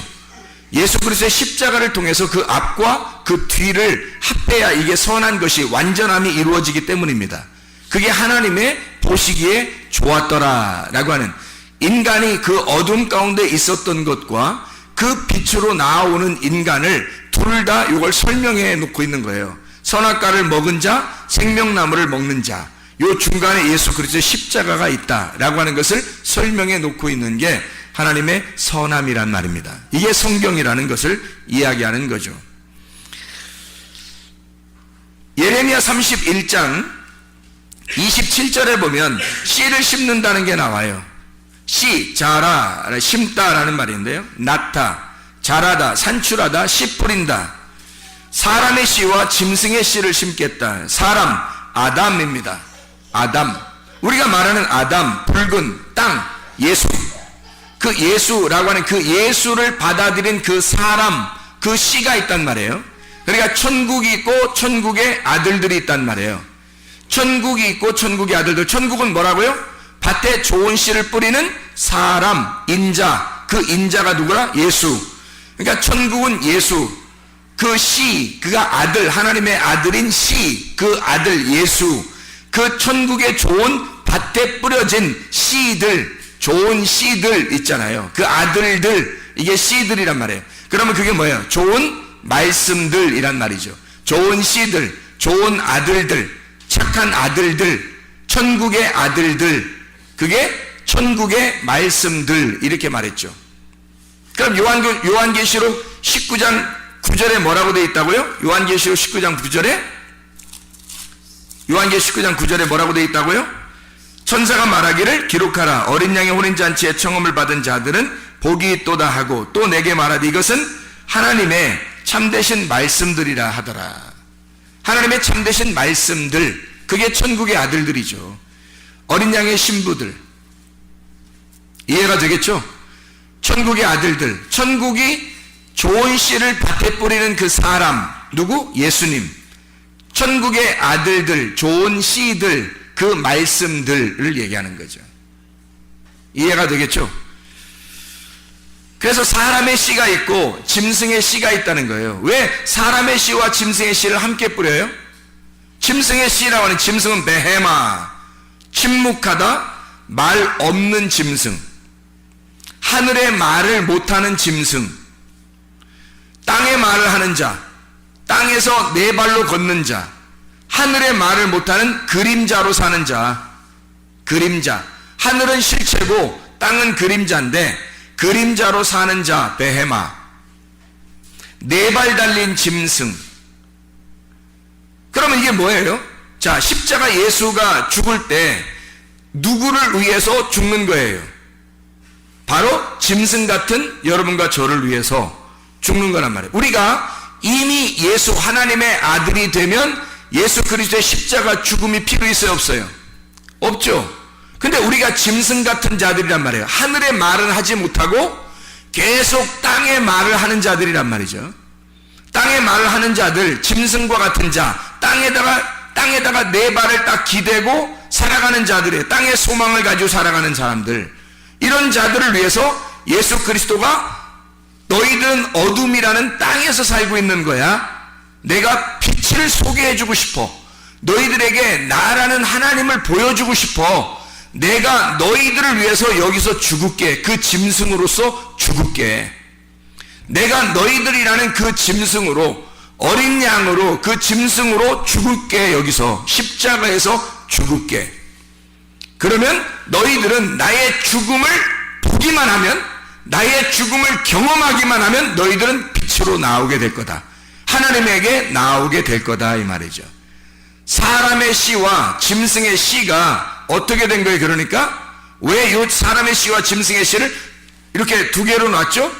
예수 그리스도의 십자가를 통해서 그 앞과 그 뒤를 합해야 이게 선한 것이, 완전함이 이루어지기 때문입니다. 그게 하나님의 보시기에 좋았더라라고 하는, 인간이 그 어둠 가운데 있었던 것과 그 빛으로 나아오는 인간을 둘 다 이걸 설명해 놓고 있는 거예요. 선악과를 먹은 자, 생명나무를 먹는 자, 요 중간에 예수 그리스도의 십자가가 있다라고 하는 것을 설명해 놓고 있는 게 하나님의 선함이란 말입니다. 이게 성경이라는 것을 이야기하는 거죠. 예레미야 31장 27절에 보면 씨를 심는다는 게 나와요. 씨, 자라, 심다라는 말인데요. 낳다, 자라다, 산출하다, 씨 뿌린다. 사람의 씨와 짐승의 씨를 심겠다. 사람, 아담입니다. 아담. 우리가 말하는 아담, 붉은 땅, 예수. 그 예수라고 하는 그 예수를 받아들인 그 사람, 그 씨가 있단 말이에요. 그러니까 천국이 있고 천국의 아들들이 있단 말이에요. 천국이 있고 천국의 아들들. 천국은 뭐라고요? 밭에 좋은 씨를 뿌리는 사람, 인자. 그 인자가 누구라? 예수. 그러니까 천국은 예수. 그 씨, 그가 아들, 하나님의 아들인 씨, 그 아들 예수. 그 천국의 좋은 밭에 뿌려진 씨들, 좋은 씨들 있잖아요. 그 아들들, 이게 씨들이란 말이에요. 그러면 그게 뭐예요? 좋은 말씀들이란 말이죠. 좋은 씨들, 좋은 아들들, 착한 아들들, 천국의 아들들, 그게 천국의 말씀들, 이렇게 말했죠. 그럼 요한계시록 19장 9절에 뭐라고 되어 있다고요? 요한계시록 19장 9절에? 요한계시록 19장 9절에 뭐라고 되어 있다고요? 천사가 말하기를 기록하라. 어린 양의 혼인잔치에 청함을 받은 자들은 복이 있도다 하고 또 내게 말하되 이것은 하나님의 참되신 말씀들이라 하더라. 하나님의 참되신 말씀들, 그게 천국의 아들들이죠. 어린 양의 신부들. 이해가 되겠죠? 천국의 아들들. 천국이 좋은 씨를 밭에 뿌리는 그 사람, 누구? 예수님. 천국의 아들들, 좋은 씨들, 그 말씀들을 얘기하는 거죠. 이해가 되겠죠? 그래서 사람의 씨가 있고 짐승의 씨가 있다는 거예요. 왜 사람의 씨와 짐승의 씨를 함께 뿌려요? 짐승의 씨라고 하는, 짐승은 베헤마, 침묵하다, 말 없는 짐승, 하늘의 말을 못하는 짐승, 땅의 말을 하는 자, 땅에서 네 발로 걷는 자, 하늘의 말을 못하는 그림자로 사는 자. 그림자. 하늘은 실체고 땅은 그림자인데 그림자로 사는 자, 베헤마. 네 발 달린 짐승. 그러면 이게 뭐예요? 자, 십자가 예수가 죽을 때 누구를 위해서 죽는 거예요? 바로 짐승 같은 여러분과 저를 위해서 죽는 거란 말이에요. 우리가 이미 예수, 하나님의 아들이 되면 예수 그리스도의 십자가 죽음이 필요 있어요, 없어요? 없죠. 근데 우리가 짐승 같은 자들이란 말이에요. 하늘의 말은 하지 못하고 계속 땅의 말을 하는 자들이란 말이죠. 땅의 말을 하는 자들, 짐승과 같은 자, 땅에다가 네 발을 딱 기대고 살아가는 자들이에요. 땅의 소망을 가지고 살아가는 사람들. 이런 자들을 위해서 예수 그리스도가 너희들은 어둠이라는 땅에서 살고 있는 거야. 내가 빛을 소개해주고 싶어. 너희들에게 나라는 하나님을 보여주고 싶어. 내가 너희들을 위해서 여기서 죽을게. 그 짐승으로서 죽을게. 내가 너희들이라는 그 짐승으로, 어린 양으로, 그 짐승으로 죽을게. 여기서 십자가에서 죽을게. 그러면 너희들은 나의 죽음을 보기만 하면, 나의 죽음을 경험하기만 하면 너희들은 빛으로 나오게 될 거다. 하나님에게 나오게 될 거다, 이 말이죠. 사람의 씨와 짐승의 씨가 어떻게 된 거예요? 그러니까 왜 이 사람의 씨와 짐승의 씨를 이렇게 두 개로 놨죠?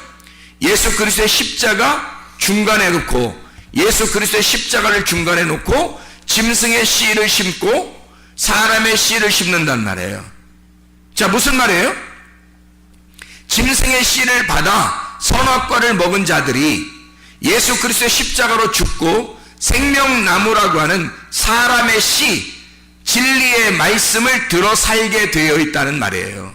예수 그리스도의 십자가 중간에 놓고, 예수 그리스도의 십자가를 중간에 놓고 짐승의 씨를 심고 사람의 씨를 심는단 말이에요. 자, 무슨 말이에요? 짐승의 씨를 받아 선악과를 먹은 자들이 예수 그리스도의 십자가로 죽고 생명나무라고 하는 사람의 씨, 진리의 말씀을 들어 살게 되어 있다는 말이에요.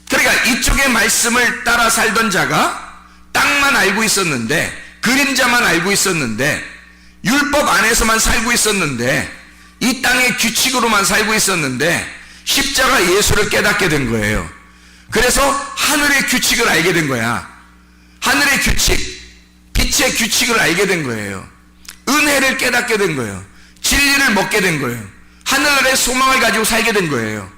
그러니까 이쪽의 말씀을 따라 살던 자가 땅만 알고 있었는데, 그림자만 알고 있었는데, 율법 안에서만 살고 있었는데, 이 땅의 규칙으로만 살고 있었는데 십자가 예수를 깨닫게 된 거예요. 그래서 하늘의 규칙을 알게 된 거야. 하늘의 규칙, 빛의 규칙을 알게 된 거예요. 은혜를 깨닫게 된 거예요. 진리를 먹게 된 거예요. 하늘의 소망을 가지고 살게 된 거예요.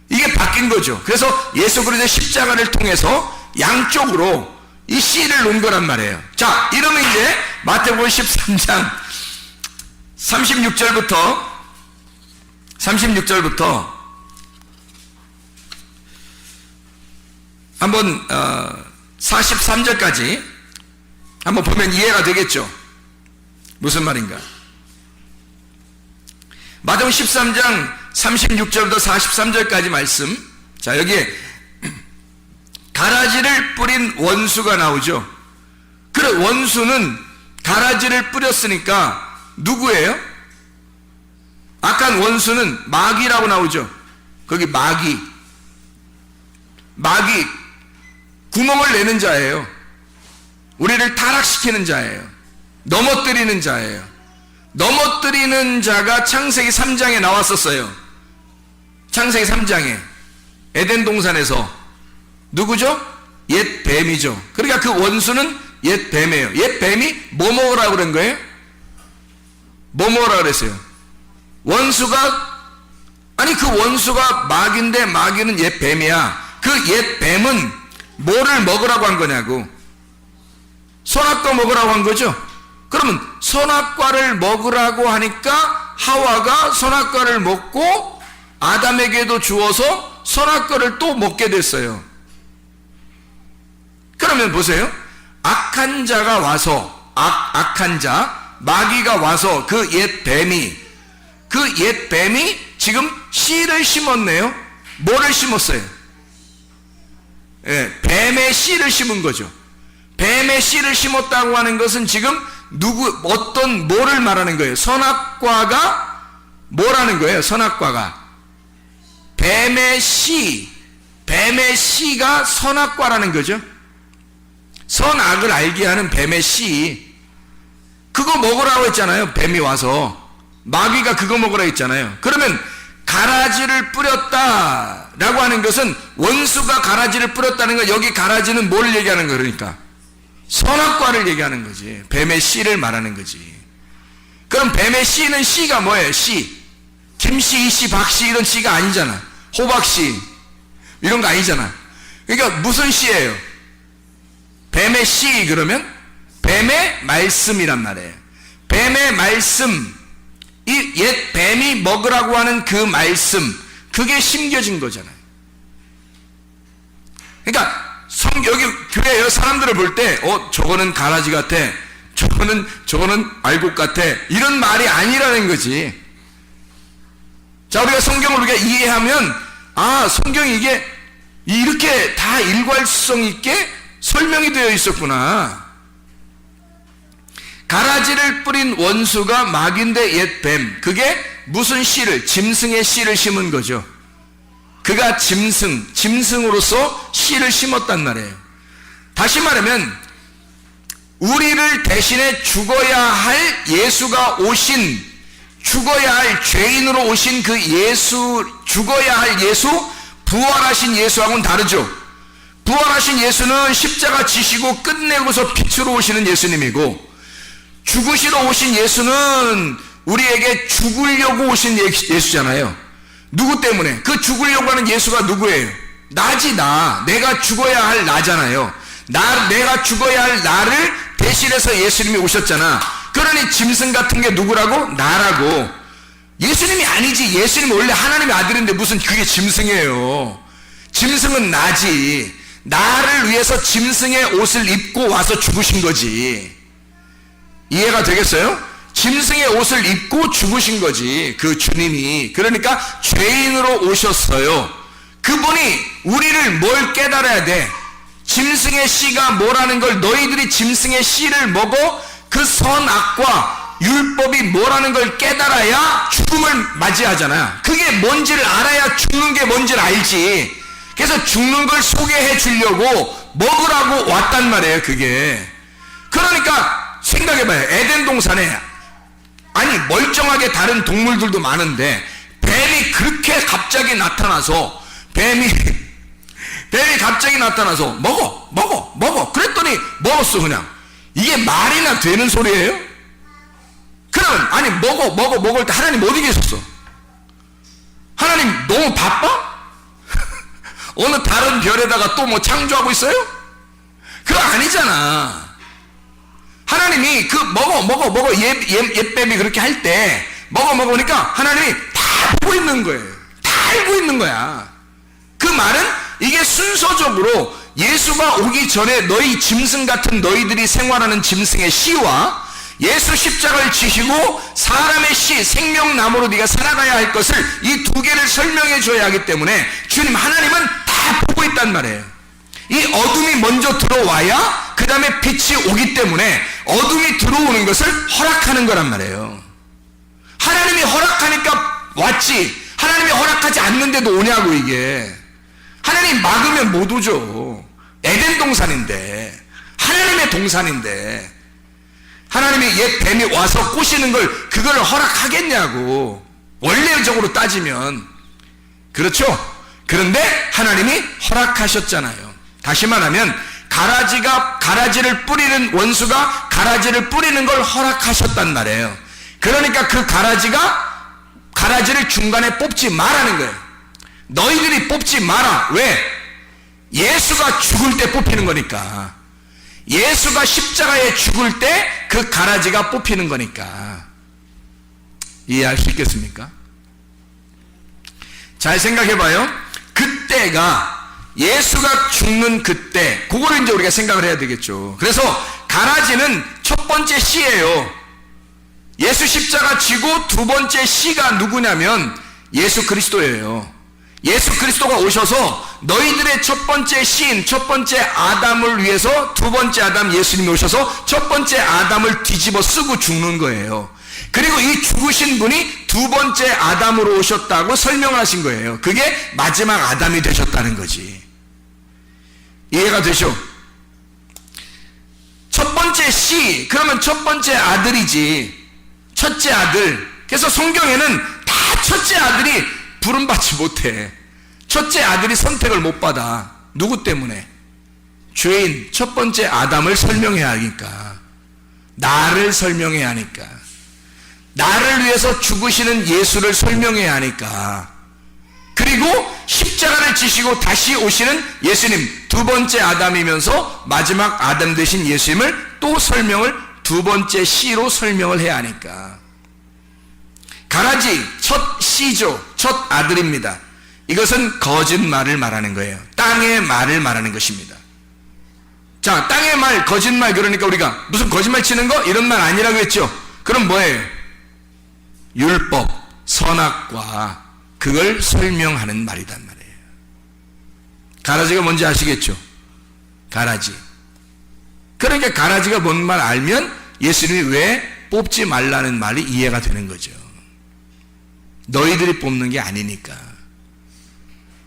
이게 바뀐 거죠. 그래서 예수 그리스도의 십자가를 통해서 양쪽으로 이 씨를 놓은 거란 말이에요. 자, 이러면 이제 마태복음 13장 36절부터 한번 43절까지 한번 보면 이해가 되겠죠. 무슨 말인가? 마태복음 13장 36절부터 43절까지 말씀. 자, 여기에 가라지를 뿌린 원수가 나오죠. 그래, 원수는 가라지를 뿌렸으니까 누구예요? 악한 원수는 마귀라고 나오죠. 거기 마귀 구멍을 내는 자예요. 우리를 타락시키는 자예요. 넘어뜨리는 자예요. 넘어뜨리는 자가 창세기 3장에 나왔었어요. 창세기 3장에 에덴 동산에서 누구죠? 옛 뱀이죠. 그러니까 그 원수는 옛 뱀이에요. 옛 뱀이 뭐 먹으라고 그런 거예요? 뭐 먹으라고 그랬어요? 원수가, 아니 그 원수가 마귀인데 마귀는 옛 뱀이야. 그 옛 뱀은 뭐를 먹으라고 한 거냐고. 선악과 먹으라고 한 거죠. 그러면 선악과를 먹으라고 하니까 하와가 선악과를 먹고 아담에게도 주어서 선악과를 또 먹게 됐어요. 그러면 보세요. 악한 자가 와서, 악한 자, 마귀가 와서 그 옛 뱀이 지금 씨를 심었네요. 뭐를 심었어요? 예, 뱀의 씨를 심은 거죠. 뱀의 씨를 심었다고 하는 것은 지금 어떤 뭐를 말하는 거예요? 선악과가 뭐라는 거예요? 선악과가 뱀의 씨가 선악과라는 거죠. 선악을 알게 하는 뱀의 씨, 그거 먹으라고 했잖아요. 뱀이 와서 마귀가 그거 먹으라고 했잖아요. 그러면 가라지를 뿌렸다라고 하는 것은 원수가 가라지를 뿌렸다는 건, 여기 가라지는 뭘 얘기하는 거예요? 그러니까 선악과를 얘기하는 거지. 뱀의 씨를 말하는 거지. 그럼 뱀의 씨는 씨가 뭐예요? 씨, 김씨, 이씨, 박씨 이런 씨가 아니잖아. 호박씨 이런 거 아니잖아. 그러니까 무슨 씨예요? 뱀의 씨, 그러면 뱀의 말씀이란 말이에요. 뱀의 말씀, 이 옛 뱀이 먹으라고 하는 그 말씀, 그게 심겨진 거잖아요. 그러니까 여기 교회 여러 사람들을 볼 때 저거는 가라지 같아, 저거는 알곡 같아, 이런 말이 아니라는 거지. 자, 우리가 성경을 우리가 이해하면, 성경이 이게 이렇게 다 일괄성 있게 설명이 되어 있었구나. 가라지를 뿌린 원수가 마귀인데 옛 뱀, 그게 무슨 씨를? 짐승의 씨를 심은 거죠. 그가 짐승으로서 씨를 심었단 말이에요. 다시 말하면 우리를 대신에 죽어야 할 예수가 오신, 죽어야 할 죄인으로 오신 그 예수, 죽어야 할 예수, 부활하신 예수하고는 다르죠. 부활하신 예수는 십자가 지시고 끝내고서 빛으로 오시는 예수님이고, 죽으시러 오신 예수는 우리에게 죽으려고 오신 예수잖아요. 누구 때문에? 그 죽으려고 하는 예수가 누구예요? 나지, 나. 내가 죽어야 할 나잖아요. 내가 죽어야 할 나를 대신해서 예수님이 오셨잖아. 그러니 짐승 같은 게 누구라고? 나라고. 예수님이 아니지. 예수님은 원래 하나님의 아들인데 무슨 그게 짐승이에요. 짐승은 나지. 나를 위해서 짐승의 옷을 입고 와서 죽으신 거지. 이해가 되겠어요? 짐승의 옷을 입고 죽으신 거지, 그 주님이. 그러니까 죄인으로 오셨어요. 그분이 우리를 뭘 깨달아야 돼? 짐승의 씨가 뭐라는 걸, 너희들이 짐승의 씨를 먹어 그 선악과 율법이 뭐라는 걸 깨달아야 죽음을 맞이하잖아. 그게 뭔지를 알아야 죽는 게 뭔지를 알지. 그래서 죽는 걸 소개해 주려고 먹으라고 왔단 말이에요, 그게. 그러니까 생각해봐요. 에덴 동산에 아니 멀쩡하게 다른 동물들도 많은데 뱀이 그렇게 갑자기 나타나서 뱀이 갑자기 나타나서 먹어 그랬더니 먹었어. 그냥 이게 말이나 되는 소리예요? 그러면 아니 먹을 때 하나님 어디 계셨어? 하나님 너무 바빠? 어느 다른 별에다가 또 뭐 창조하고 있어요? 그거 아니잖아. 하나님이 그 먹어 옛뱀이 그렇게 할 때 먹으니까 하나님이 다 보고 있는 거예요. 다 알고 있는 거야. 그 말은 이게 순서적으로 예수가 오기 전에 너희 짐승 같은 너희들이 생활하는 짐승의 씨와 예수 십자가를 지시고 사람의 씨 생명나무로 네가 살아가야 할 것을 이 두 개를 설명해 줘야 하기 때문에 주님 하나님은 다 보고 있단 말이에요. 이 어둠이 먼저 들어와야 그 다음에 빛이 오기 때문에 어둠이 들어오는 것을 허락하는 거란 말이에요. 하나님이 허락하니까 왔지 하나님이 허락하지 않는데도 오냐고. 이게 하나님 막으면 못 오죠. 에덴 동산인데, 하나님의 동산인데 하나님이 옛 뱀이 와서 꼬시는 걸 그걸 허락하겠냐고. 원래적으로 따지면 그렇죠. 그런데 하나님이 허락하셨잖아요. 다시 말하면 가라지를 뿌리는 원수가 가라지를 뿌리는 걸 허락하셨단 말이에요. 그러니까 그 가라지를 중간에 뽑지 말라는 거예요. 너희들이 뽑지 마라. 왜? 예수가 죽을 때 뽑히는 거니까. 예수가 십자가에 죽을 때 그 가라지가 뽑히는 거니까. 이해할 수 있겠습니까? 잘 생각해 봐요. 그때가 예수가 죽는 그때, 그거를 이제 우리가 생각을 해야 되겠죠. 그래서 가라지는 첫 번째 씨예요. 예수 십자가 지고 두 번째 씨가 누구냐면 예수 그리스도예요. 예수 그리스도가 오셔서 너희들의 첫 번째 시인, 첫 번째 아담을 위해서 두 번째 아담 예수님이 오셔서 첫 번째 아담을 뒤집어 쓰고 죽는 거예요. 그리고 이 죽으신 분이 두 번째 아담으로 오셨다고 설명하신 거예요. 그게 마지막 아담이 되셨다는 거지. 이해가 되죠? 첫 번째 씨, 그러면 첫 번째 아들이지. 첫째 아들. 그래서 성경에는 다 첫째 아들이 부름받지 못해. 첫째 아들이 선택을 못 받아. 누구 때문에? 죄인 첫 번째 아담을 설명해야 하니까. 나를 설명해야 하니까. 나를 위해서 죽으시는 예수를 설명해야 하니까. 그리고 십자가를 지시고 다시 오시는 예수님, 두 번째 아담이면서 마지막 아담 되신 예수님을 또 설명을 두 번째 씨로 설명을 해야 하니까. 가라지 첫 씨죠. 첫 아들입니다. 이것은 거짓말을 말하는 거예요. 땅의 말을 말하는 것입니다. 자, 땅의 말, 거짓말. 그러니까 우리가 무슨 거짓말 치는 거? 이런 말 아니라고 했죠. 그럼 뭐예요? 율법, 선악과 그걸 설명하는 말이란 말이에요. 가라지가 뭔지 아시겠죠? 가라지. 그러니까 가라지가 뭔 말 알면 예수님이 왜 뽑지 말라는 말이 이해가 되는 거죠. 너희들이 뽑는 게 아니니까.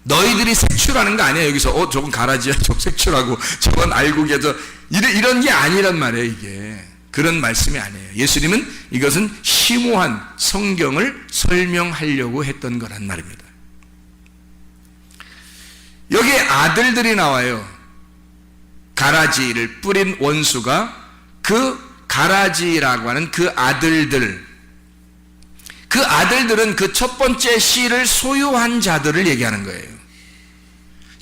너희들이 색출하는 거 아니야. 여기서 저건 가라지야, 저건 색출하고 저건 알고 계셔. 이런 게 아니란 말이에요. 이게 그런 말씀이 아니에요. 예수님은 이것은 심오한 성경을 설명하려고 했던 거란 말입니다. 여기에 아들들이 나와요. 가라지를 뿌린 원수가 그 가라지라고 하는 그 아들들은 그 첫 번째 씨를 소유한 자들을 얘기하는 거예요.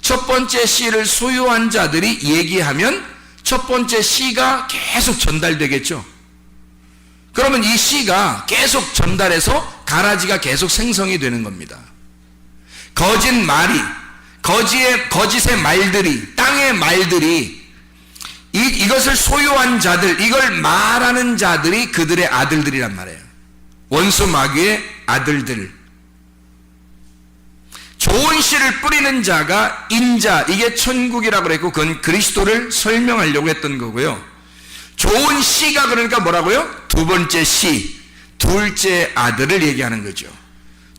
첫 번째 씨를 소유한 자들이 얘기하면 첫 번째 씨가 계속 전달되겠죠. 그러면 이 씨가 계속 전달해서 가라지가 계속 생성이 되는 겁니다. 거짓말이, 거짓의 말들이, 땅의 말들이 이것을 소유한 자들, 이걸 말하는 자들이 그들의 아들들이란 말이에요. 원수 마귀의 아들들. 좋은 씨를 뿌리는 자가 인자, 이게 천국이라고 그랬고 그건 그리스도를 설명하려고 했던 거고요. 좋은 씨가 그러니까 뭐라고요? 두 번째 씨, 둘째 아들을 얘기하는 거죠.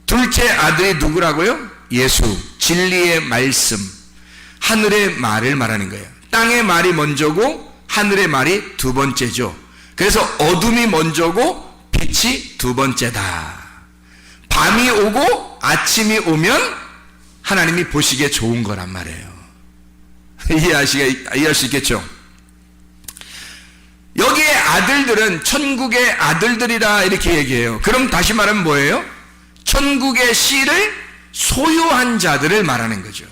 둘째 아들이 누구라고요? 예수, 진리의 말씀, 하늘의 말을 말하는 거예요. 땅의 말이 먼저고 하늘의 말이 두 번째죠. 그래서 어둠이 먼저고 빛이 두 번째다. 밤이 오고 아침이 오면 하나님이 보시기에 좋은 거란 말이에요. 이해할 수 있겠죠? 아들들은 천국의 아들들이라 이렇게 얘기해요. 그럼 다시 말하면 뭐예요? 천국의 씨를 소유한 자들을 말하는 거죠.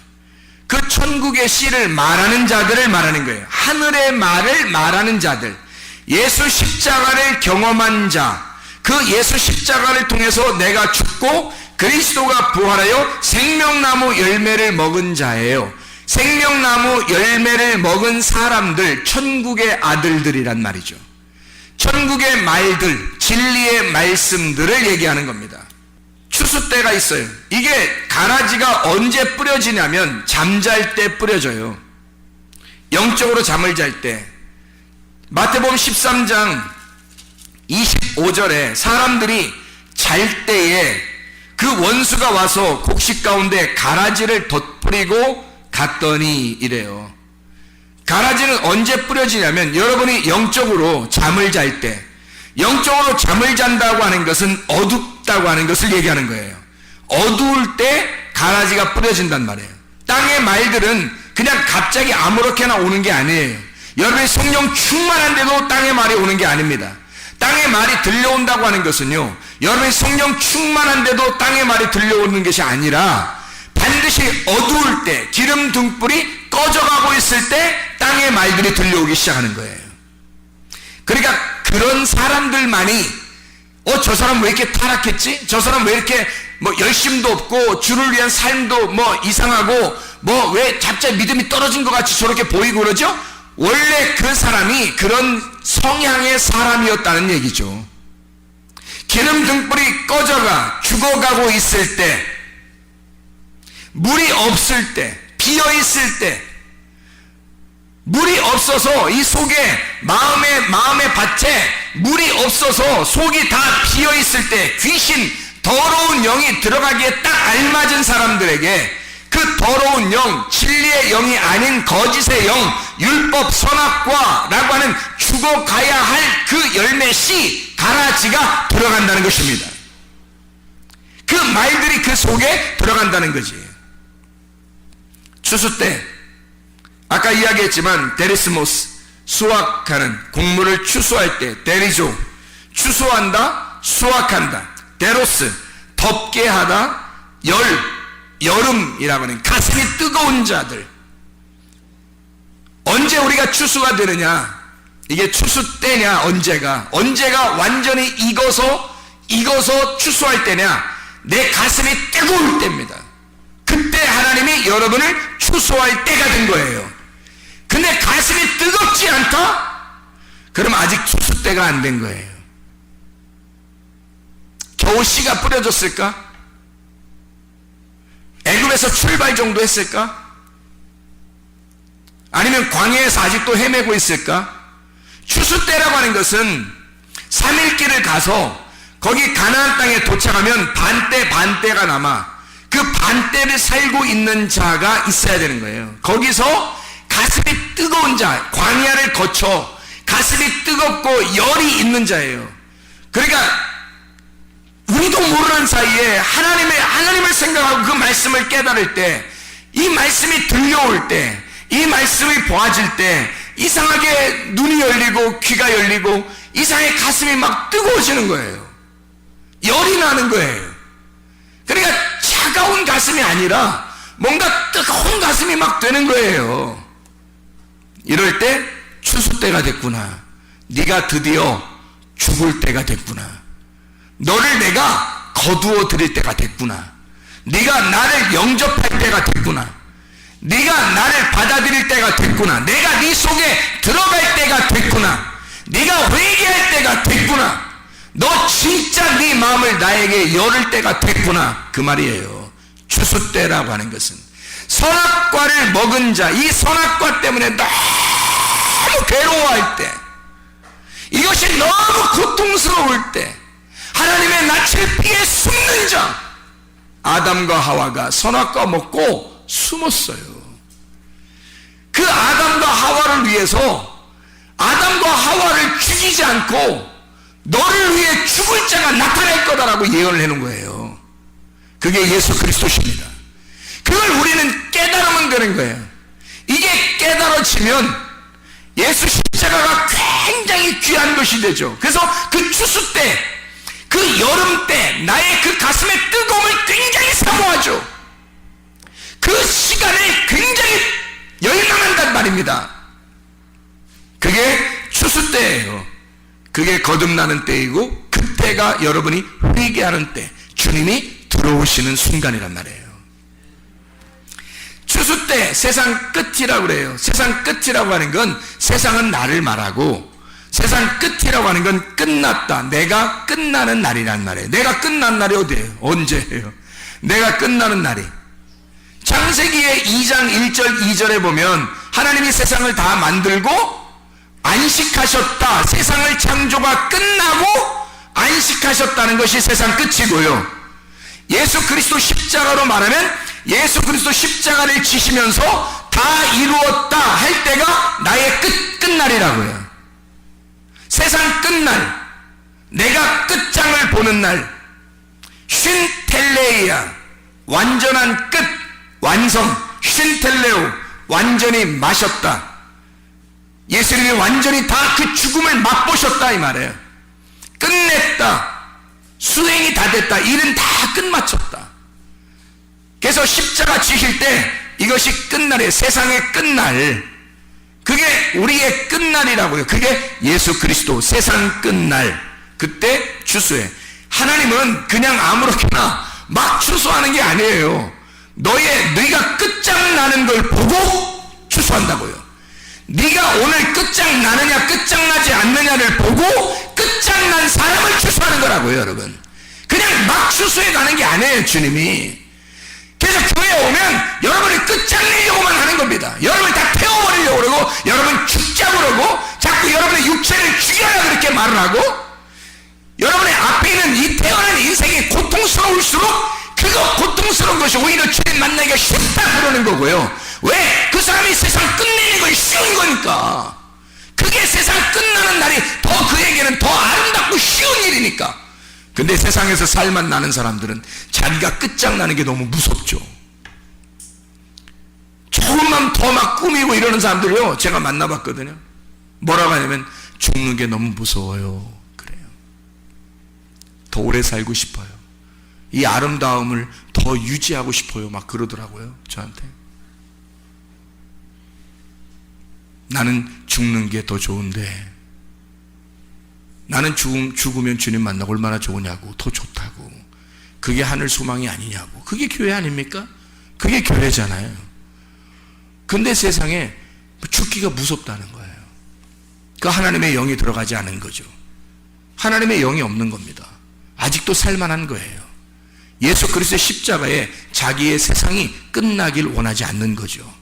그 천국의 씨를 말하는 자들을 말하는 거예요. 하늘의 말을 말하는 자들, 예수 십자가를 경험한 자, 그 예수 십자가를 통해서 내가 죽고 그리스도가 부활하여 생명나무 열매를 먹은 자예요. 생명나무 열매를 먹은 사람들, 천국의 아들들이란 말이죠. 천국의 말들, 진리의 말씀들을 얘기하는 겁니다. 추수 때가 있어요. 이게 가라지가 언제 뿌려지냐면 잠잘 때 뿌려져요. 영적으로 잠을 잘 때. 마태복음 13장 25절에 사람들이 잘 때에 그 원수가 와서 곡식 가운데 가라지를 덧뿌리고 갔더니 이래요. 가라지는 언제 뿌려지냐면 여러분이 영적으로 잠을 잘 때, 영적으로 잠을 잔다고 하는 것은 어둡다고 하는 것을 얘기하는 거예요. 어두울 때 가라지가 뿌려진단 말이에요. 땅의 말들은 그냥 갑자기 아무렇게나 오는 게 아니에요. 여러분이 성령 충만한데도 땅의 말이 오는 게 아닙니다. 땅의 말이 들려온다고 하는 것은요, 여러분이 성령 충만한데도 땅의 말이 들려오는 것이 아니라 반드시 어두울 때, 기름 등불이 꺼져가고 있을 때 땅의 말들이 들려오기 시작하는 거예요. 그러니까 그런 사람들만이 저 사람 왜 이렇게 타락했지? 저 사람 왜 이렇게 열심도 없고 주를 위한 삶도 이상하고 왜 갑자기 믿음이 떨어진 것 같이 저렇게 보이고 그러죠? 원래 그 사람이 그런 성향의 사람이었다는 얘기죠. 기름 등불이 꺼져가 죽어가고 있을 때, 물이 없을 때, 비어 있을 때, 물이 없어서 이 속에 마음의 밭에 물이 없어서 속이 다 비어 있을 때, 귀신, 더러운 영이 들어가기에 딱 알맞은 사람들에게 그 더러운 영, 진리의 영이 아닌 거짓의 영, 율법 선악과라고 하는 죽어가야 할 그 열매 씨, 가라지가 들어간다는 것입니다. 그 말들이 그 속에 들어간다는 거지. 추수 때 아까 이야기했지만 데리스모스, 수확하는, 곡물을 추수할 때 데리조, 추수한다, 수확한다. 데로스, 덥게 하다. 여름이라고 하는 가슴이 뜨거운 자들. 언제 우리가 추수가 되느냐? 이게 추수 때냐? 언제가 완전히 익어서 추수할 때냐? 내 가슴이 뜨거울 때입니다. 그때 하나님이 여러분을 추수할 때가 된 거예요. 근데 가슴이 뜨겁지 않다? 그럼 아직 추수 때가 안 된 거예요. 겨우 씨가 뿌려졌을까? 애굽에서 출발 정도 했을까? 아니면 광야에서 아직도 헤매고 있을까? 추수 때라고 하는 것은 3일길을 가서 거기 가나안 땅에 도착하면 반때가 남아 그 반때를 살고 있는 자가 있어야 되는 거예요. 거기서 가슴이 뜨거운 자, 광야를 거쳐 가슴이 뜨겁고 열이 있는 자예요. 그러니까 우리도 모르는 사이에 하나님을 생각하고 그 말씀을 깨달을 때, 이 말씀이 들려올 때, 이 말씀이 보아질 때 이상하게 눈이 열리고 귀가 열리고 이상하게 가슴이 막 뜨거워지는 거예요. 열이 나는 거예요. 그러니까 차가운 가슴이 아니라 뭔가 뜨거운 가슴이 막 되는 거예요. 이럴 때 추수 때가 됐구나. 네가 드디어 죽을 때가 됐구나. 너를 내가 거두어 드릴 때가 됐구나. 네가 나를 영접할 때가 됐구나. 네가 나를 받아들일 때가 됐구나. 내가 네 속에 들어갈 때가 됐구나. 네가 회개할 때가 됐구나. 너 진짜 네 마음을 나에게 열을 때가 됐구나. 그 말이에요. 추수 때라고 하는 것은 선악과를 먹은 자, 이 선악과 때문에 너무 괴로워할 때, 이것이 너무 고통스러울 때 하나님의 낯을 피해 숨는 자, 아담과 하와가 선악과 먹고 숨었어요. 그 아담과 하와를 위해서 아담과 하와를 죽이지 않고 너를 위해 죽을 자가 나타날 거다라고 예언을 해놓은 거예요. 그게 예수 그리스도십니다. 그걸 우리는 깨달으면 되는 거예요. 이게 깨달아지면 예수 십자가가 굉장히 귀한 것이 되죠. 그래서 그 추수 때, 그 여름 때 나의 그 가슴의 뜨거움을 굉장히 사모하죠. 그 시간을 굉장히 열망한단 말입니다. 그게 추수 때예요. 그게 거듭나는 때이고, 그때가 여러분이 회개하는 때, 주님이 들어오시는 순간이란 말이에요. 추수 때 세상 끝이라고 그래요. 세상 끝이라고 하는 건 세상은 나를 말하고, 세상 끝이라고 하는 건 끝났다, 내가 끝나는 날이란 말이에요. 내가 끝난 날이 어디예요? 언제예요? 내가 끝나는 날이 창세기의 2장 1절 2절에 보면 하나님이 세상을 다 만들고 안식하셨다. 세상을 창조가 끝나고 안식하셨다는 것이 세상 끝이고요. 예수 그리스도 십자가로 말하면 예수 그리스도 십자가를 지시면서 다 이루었다 할 때가 나의 끝날이라고요. 세상 끝날, 내가 끝장을 보는 날, 쉰텔레이아, 완전한 끝, 완성, 쉰텔레오, 완전히 마셨다. 예수님이 완전히 다 그 죽음을 맛보셨다 이 말이에요. 끝냈다, 수행이 다 됐다, 일은 다 끝마쳤다. 그래서 십자가 지실 때 이것이 끝날이에요. 세상의 끝날, 그게 우리의 끝날이라고요. 그게 예수 그리스도 세상 끝날, 그때 추수해. 하나님은 그냥 아무렇게나 막 추수하는 게 아니에요. 네가 끝장나는 걸 보고 추수한다고요. 네가 오늘 끝장나느냐 끝장나지 않느냐를 보고 끝장난 사람을 추수하는 거라고요. 여러분, 그냥 막 추수해 가는 게 아니에요. 주님이. 그래서 교회에 오면 여러분을 끝장내려고만 하는 겁니다. 여러분을 다 태워버리려고 그러고, 여러분 죽자고 그러고, 자꾸 여러분의 육체를 죽여라 그렇게 말을 하고, 여러분의 앞에 있는 이 태어난 인생이 고통스러울수록 그거 고통스러운 것이 오히려 주님 만나기가 쉽다 그러는 거고요. 왜? 그 사람이 세상 끝내는 건 쉬운 거니까. 그게 세상 끝나는 날이 더 그에게는 더 아름답고 쉬운 일이니까. 근데 세상에서 살만 나는 사람들은 자기가 끝장나는 게 너무 무섭죠. 조금만 더 막 꾸미고 이러는 사람들요, 제가 만나봤거든요. 뭐라고 하냐면 죽는 게 너무 무서워요 그래요. 더 오래 살고 싶어요, 이 아름다움을 더 유지하고 싶어요 막 그러더라고요 저한테. 나는 죽는 게 더 좋은데, 나는 죽으면 주님 만나고 얼마나 좋으냐고, 더 좋다고. 그게 하늘 소망이 아니냐고. 그게 교회 아닙니까? 그게 교회잖아요. 근데 세상에 죽기가 무섭다는 거예요. 그 하나님의 영이 들어가지 않은 거죠. 하나님의 영이 없는 겁니다. 아직도 살만한 거예요. 예수 그리스도의 십자가에 자기의 세상이 끝나길 원하지 않는 거죠.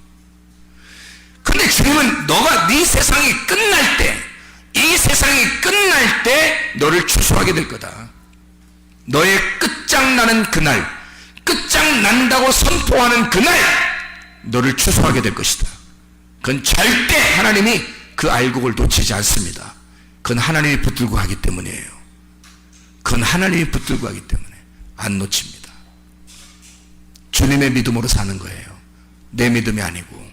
근데 주님은 너가 네 세상이 끝날 때, 이 세상이 끝날 때 너를 추수하게 될 거다. 너의 끝장나는 그날, 끝장난다고 선포하는 그날 너를 추수하게 될 것이다. 그건 절대 하나님이 그 알곡을 놓치지 않습니다. 그건 하나님이 붙들고 하기 때문이에요. 그건 하나님이 붙들고 하기 때문에 안 놓칩니다. 주님의 믿음으로 사는 거예요. 내 믿음이 아니고.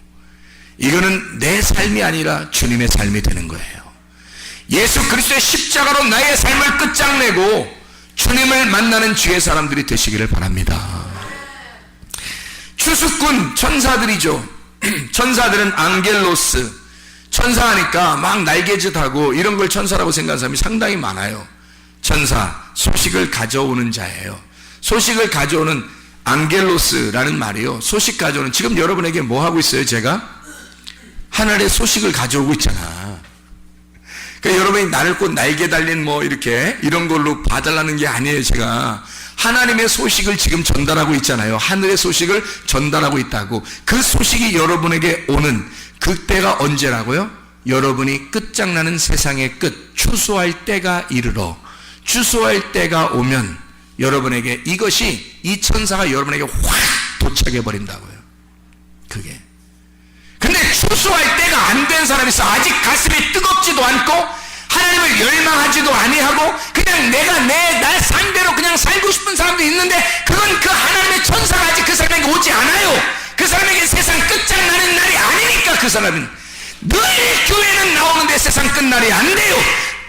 이거는 내 삶이 아니라 주님의 삶이 되는 거예요. 예수 그리스도의 십자가로 나의 삶을 끝장내고 주님을 만나는 주의 사람들이 되시기를 바랍니다. 추수꾼 천사들이죠. 천사들은 앙겔로스, 천사하니까 막 날개짓하고 이런 걸 천사라고 생각하는 사람이 상당히 많아요. 천사, 소식을 가져오는 자예요. 소식을 가져오는 앙겔로스라는 말이요, 소식 가져오는. 지금 여러분에게 뭐 하고 있어요? 제가 하늘의 소식을 가져오고 있잖아. 그러니까 여러분이 나를 꼭 날개 달린 뭐 이렇게 이런 걸로 봐달라는 게 아니에요. 제가 하나님의 소식을 지금 전달하고 있잖아요. 하늘의 소식을 전달하고 있다고. 그 소식이 여러분에게 오는 그때가 언제라고요? 여러분이 끝장나는 세상의 끝, 추수할 때가 이르러, 추수할 때가 오면 여러분에게 이것이, 이 천사가 여러분에게 확 도착해 버린다고요. 그게. 근데 추수할 때가 안 된 사람이 있어. 아직 가슴이 뜨겁지도 않고 하나님을 열망하지도 아니하고 그냥 내가 날 상대로 그냥 살고 싶은 사람도 있는데, 그건 그 하나님의 천사가 아직 그 사람에게 오지 않아요. 그 사람에게 세상 끝장나는 날이 아니니까. 그 사람은 늘 교회는 나오는데 세상 끝날이 안 돼요.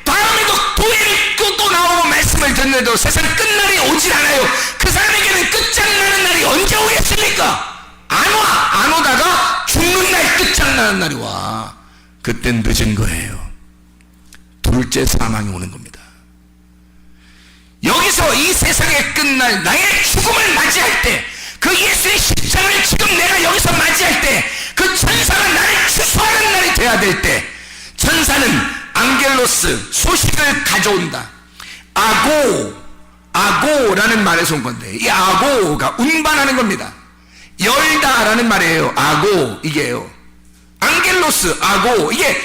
다음에도 교회를 또 나오고 말씀을 듣는데도 세상 끝날이 오질 않아요. 그 사람에게는 끝장나는 날이 언제 오겠습니까? 안 오다가 죽는 날, 끝장나는 날이 와. 그땐 늦은 거예요. 둘째 사망이 오는 겁니다. 여기서 이 세상의 끝날, 나의 죽음을 맞이할 때, 그 예수의 십자가를 지금 내가 여기서 맞이할 때, 그 천사가 나를 추수하는 날이 돼야 될 때, 천사는 앙겔로스, 소식을 가져온다. 아고라는 말에서 온 건데, 이 아고가 운반하는 겁니다. 열다라는 말이에요. 아고, 이게요. 앙겔로스, 아고, 이게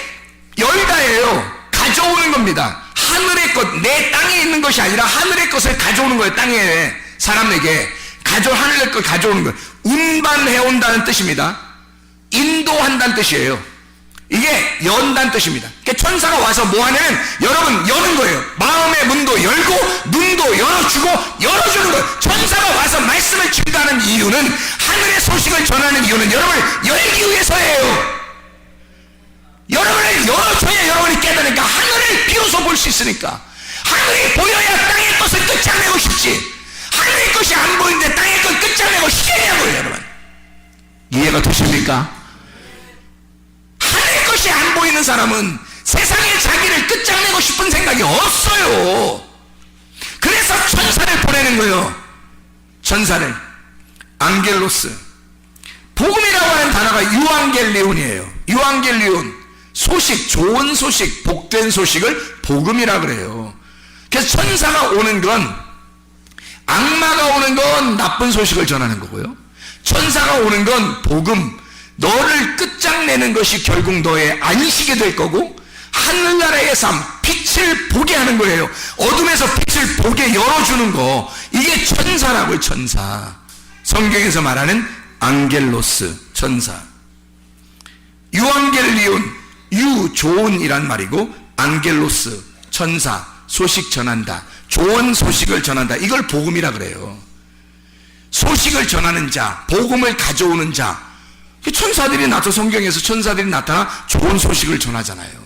열다예요. 가져오는 겁니다. 하늘의 것, 내 땅에 있는 것이 아니라 하늘의 것을 가져오는 거예요. 땅에, 사람에게 하늘의 것 가져오는 거예요. 운반해온다는 뜻입니다. 인도한다는 뜻이에요. 이게 연다는 뜻입니다. 그러니까 천사가 와서 뭐 하냐면, 여러분 여는 거예요. 마음의 문도 열고 눈도 열어주고 열어주는 거예요. 천사가 와서 말씀을 증거하는 이유는, 하늘의 소식을 전하는 이유는 여러분을 열기 위해서예요. 여러분을 열어줘야 여러분이 깨달으니까, 하늘을 비로소 볼 수 있으니까. 하늘이 보여야 땅의 것을 끝장내고 싶지, 하늘의 것이 안 보이는데 땅의 것 끝장내고 싶냐고요. 여러분 이해가 되십니까? 하늘의 것이 안 보이는 사람은 세상에 자기를 끝장내고 싶은 생각이 없어요. 그래서 천사를 보내는 거예요. 천사를, 앙겔로스. 복음이라고 하는 단어가 유앙겔리온이에요. 유앙겔리온, 소식, 좋은 소식, 복된 소식을 복음이라 그래요. 그래서 천사가 오는 건, 악마가 오는 건 나쁜 소식을 전하는 거고요, 천사가 오는 건 복음, 너를 끝장내는 것이 결국 너의 안식이 될 거고, 하늘나라의 삶, 빛을 보게 하는 거예요. 어둠에서 빛을 보게 열어주는 거, 이게 천사라고요. 천사. 성경에서 말하는 앙겔로스, 천사. 유앙겔리온, 좋은이란 말이고, 앙겔로스, 천사, 소식 전한다, 좋은 소식을 전한다, 이걸 복음이라 그래요. 소식을 전하는 자, 복음을 가져오는 자. 천사들이 나타나, 성경에서 천사들이 나타나 좋은 소식을 전하잖아요.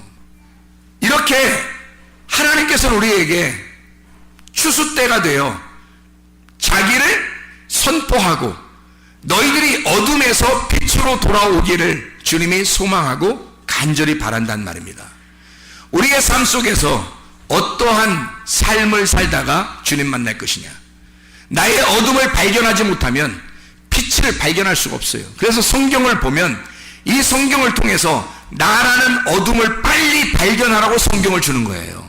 이렇게 하나님께서는 우리에게 추수 때가 되어 자기를 선포하고, 너희들이 어둠에서 빛으로 돌아오기를 주님이 소망하고 간절히 바란다는 말입니다. 우리의 삶 속에서 어떠한 삶을 살다가 주님 만날 것이냐, 나의 어둠을 발견하지 못하면 빛을 발견할 수가 없어요. 그래서 성경을 보면, 이 성경을 통해서 나라는 어둠을 빨리 발견하라고 성경을 주는 거예요.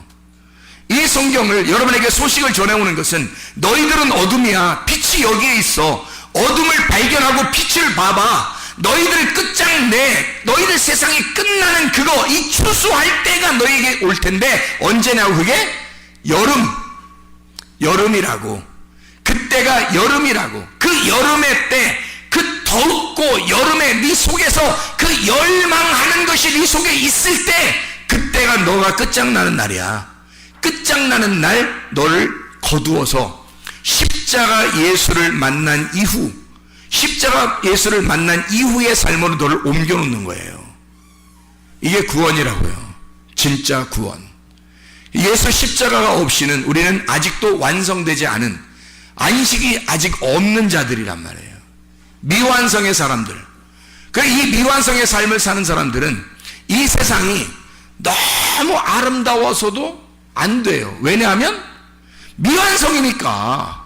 이 성경을, 여러분에게 소식을 전해오는 것은, 너희들은 어둠이야, 빛이 여기에 있어, 어둠을 발견하고 빛을 봐봐, 너희들 끝장내, 너희들 세상이 끝나는 그거, 이 추수할 때가 너희에게 올 텐데, 언제냐고, 그게 여름이라고. 그때가 여름이라고. 그 여름의 때, 그 덥고 여름에 네 속에서 그 열망하는 것이 네 속에 있을 때, 그때가 너가 끝장나는 날이야. 끝장나는 날 너를 거두어서 십자가 예수를 만난 이후, 십자가 예수를 만난 이후의 삶으로 너를 옮겨놓는 거예요. 이게 구원이라고요. 진짜 구원. 예수 십자가가 없이는 우리는 아직도 완성되지 않은, 안식이 아직 없는 자들이란 말이에요. 미완성의 사람들. 이 미완성의 삶을 사는 사람들은 이 세상이 너무 아름다워서도 안 돼요. 왜냐하면 미완성이니까.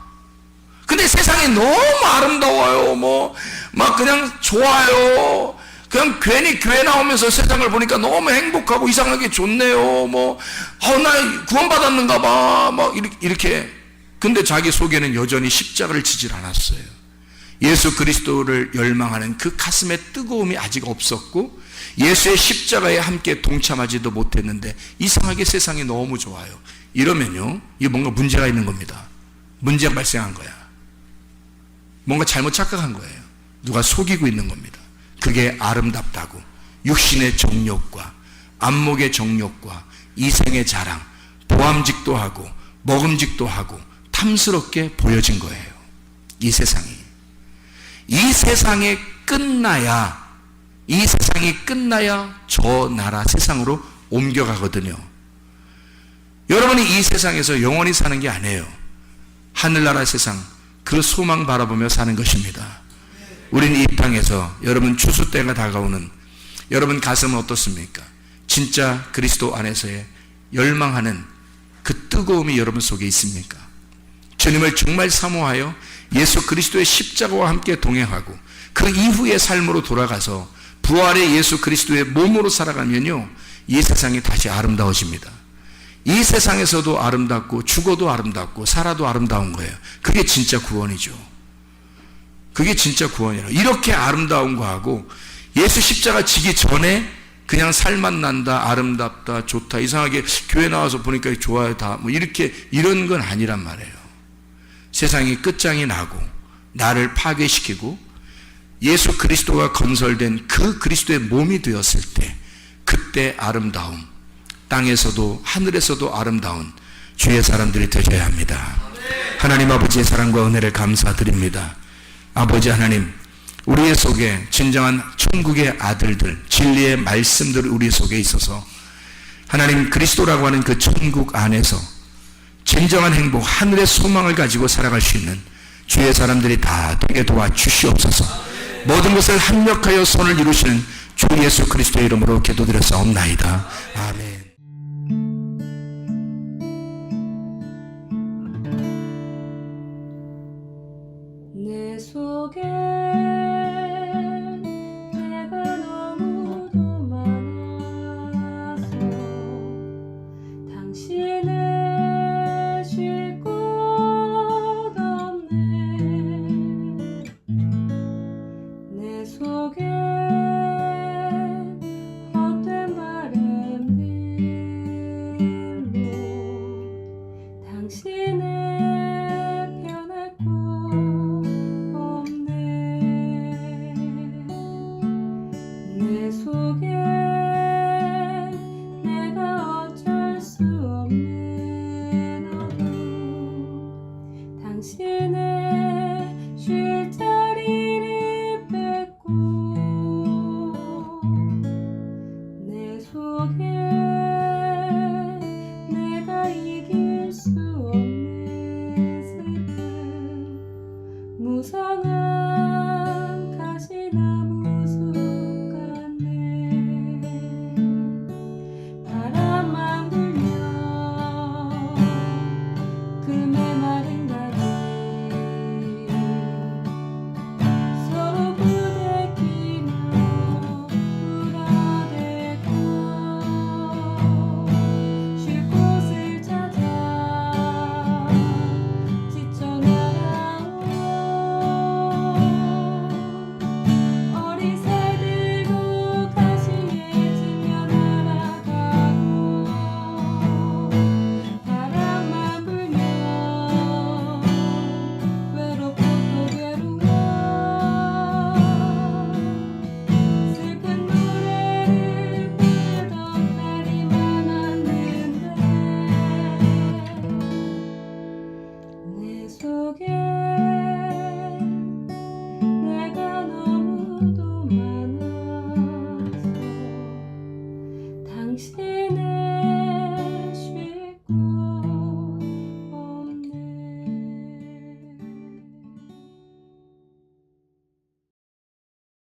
근데 세상이 너무 아름다워요. 막 그냥 좋아요. 그냥 괜히 교회 나오면서 세상을 보니까 너무 행복하고 이상하게 좋네요. 나 구원받았는가 봐. 이렇게. 근데 자기 속에는 여전히 십자가를 지질 않았어요. 예수 그리스도를 열망하는 그 가슴의 뜨거움이 아직 없었고, 예수의 십자가에 함께 동참하지도 못했는데, 이상하게 세상이 너무 좋아요. 이러면요, 이게 뭔가 문제가 있는 겁니다. 문제가 발생한 거야. 뭔가 잘못 착각한 거예요. 누가 속이고 있는 겁니다. 그게 아름답다고, 육신의 정욕과 안목의 정욕과 이생의 자랑, 보암직도 하고 먹음직도 하고 탐스럽게 보여진 거예요. 이 세상에 끝나야 이 세상이 끝나야 저 나라 세상으로 옮겨가거든요. 여러분이 이 세상에서 영원히 사는 게 아니에요. 하늘나라 세상, 그 소망 바라보며 사는 것입니다. 우리는 이 땅에서 여러분 추수 때가 다가오는 여러분 가슴은 어떻습니까? 진짜 그리스도 안에서의 열망하는 그 뜨거움이 여러분 속에 있습니까? 주님을 정말 사모하여 예수 그리스도의 십자가와 함께 동행하고 그 이후의 삶으로 돌아가서 부활의 예수 그리스도의 몸으로 살아가면요, 이 세상이 다시 아름다워집니다. 이 세상에서도 아름답고 죽어도 아름답고 살아도 아름다운 거예요. 그게 진짜 구원이죠. 그게 진짜 구원이에요. 이렇게 아름다운 거하고 예수 십자가 지기 전에 그냥 살만 난다, 아름답다, 좋다, 이상하게 교회 나와서 보니까 좋아요, 다 뭐 이렇게 이런 건 아니란 말이에요. 세상이 끝장이 나고 나를 파괴시키고 예수 그리스도가 건설된 그 그리스도의 몸이 되었을 때, 그때 아름다움, 땅에서도 하늘에서도 아름다운 주의 사람들이 되셔야 합니다. 하나님 아버지의 사랑과 은혜를 감사드립니다. 아버지 하나님, 우리의 속에 진정한 천국의 아들들, 진리의 말씀들 우리 속에 있어서 하나님 그리스도라고 하는 그 천국 안에서 진정한 행복, 하늘의 소망을 가지고 살아갈 수 있는 주의 사람들이 다 되게 도와주시옵소서. 모든 것을 합력하여 선을 이루시는 주 예수 그리스도의 이름으로 기도드렸사옵나이다. 아멘. 내 속에 내가 너무도 많아서 당신을 쉴 곳 없네. 내 속에 헛된 바램들로 당신을 변할 곳 없네. 내 속에 내가 어쩔 수 없는 어둠, 당신의 쉴 자리를 뺏고 내 속에 내가 이길 수 없는 슬픔, 무성한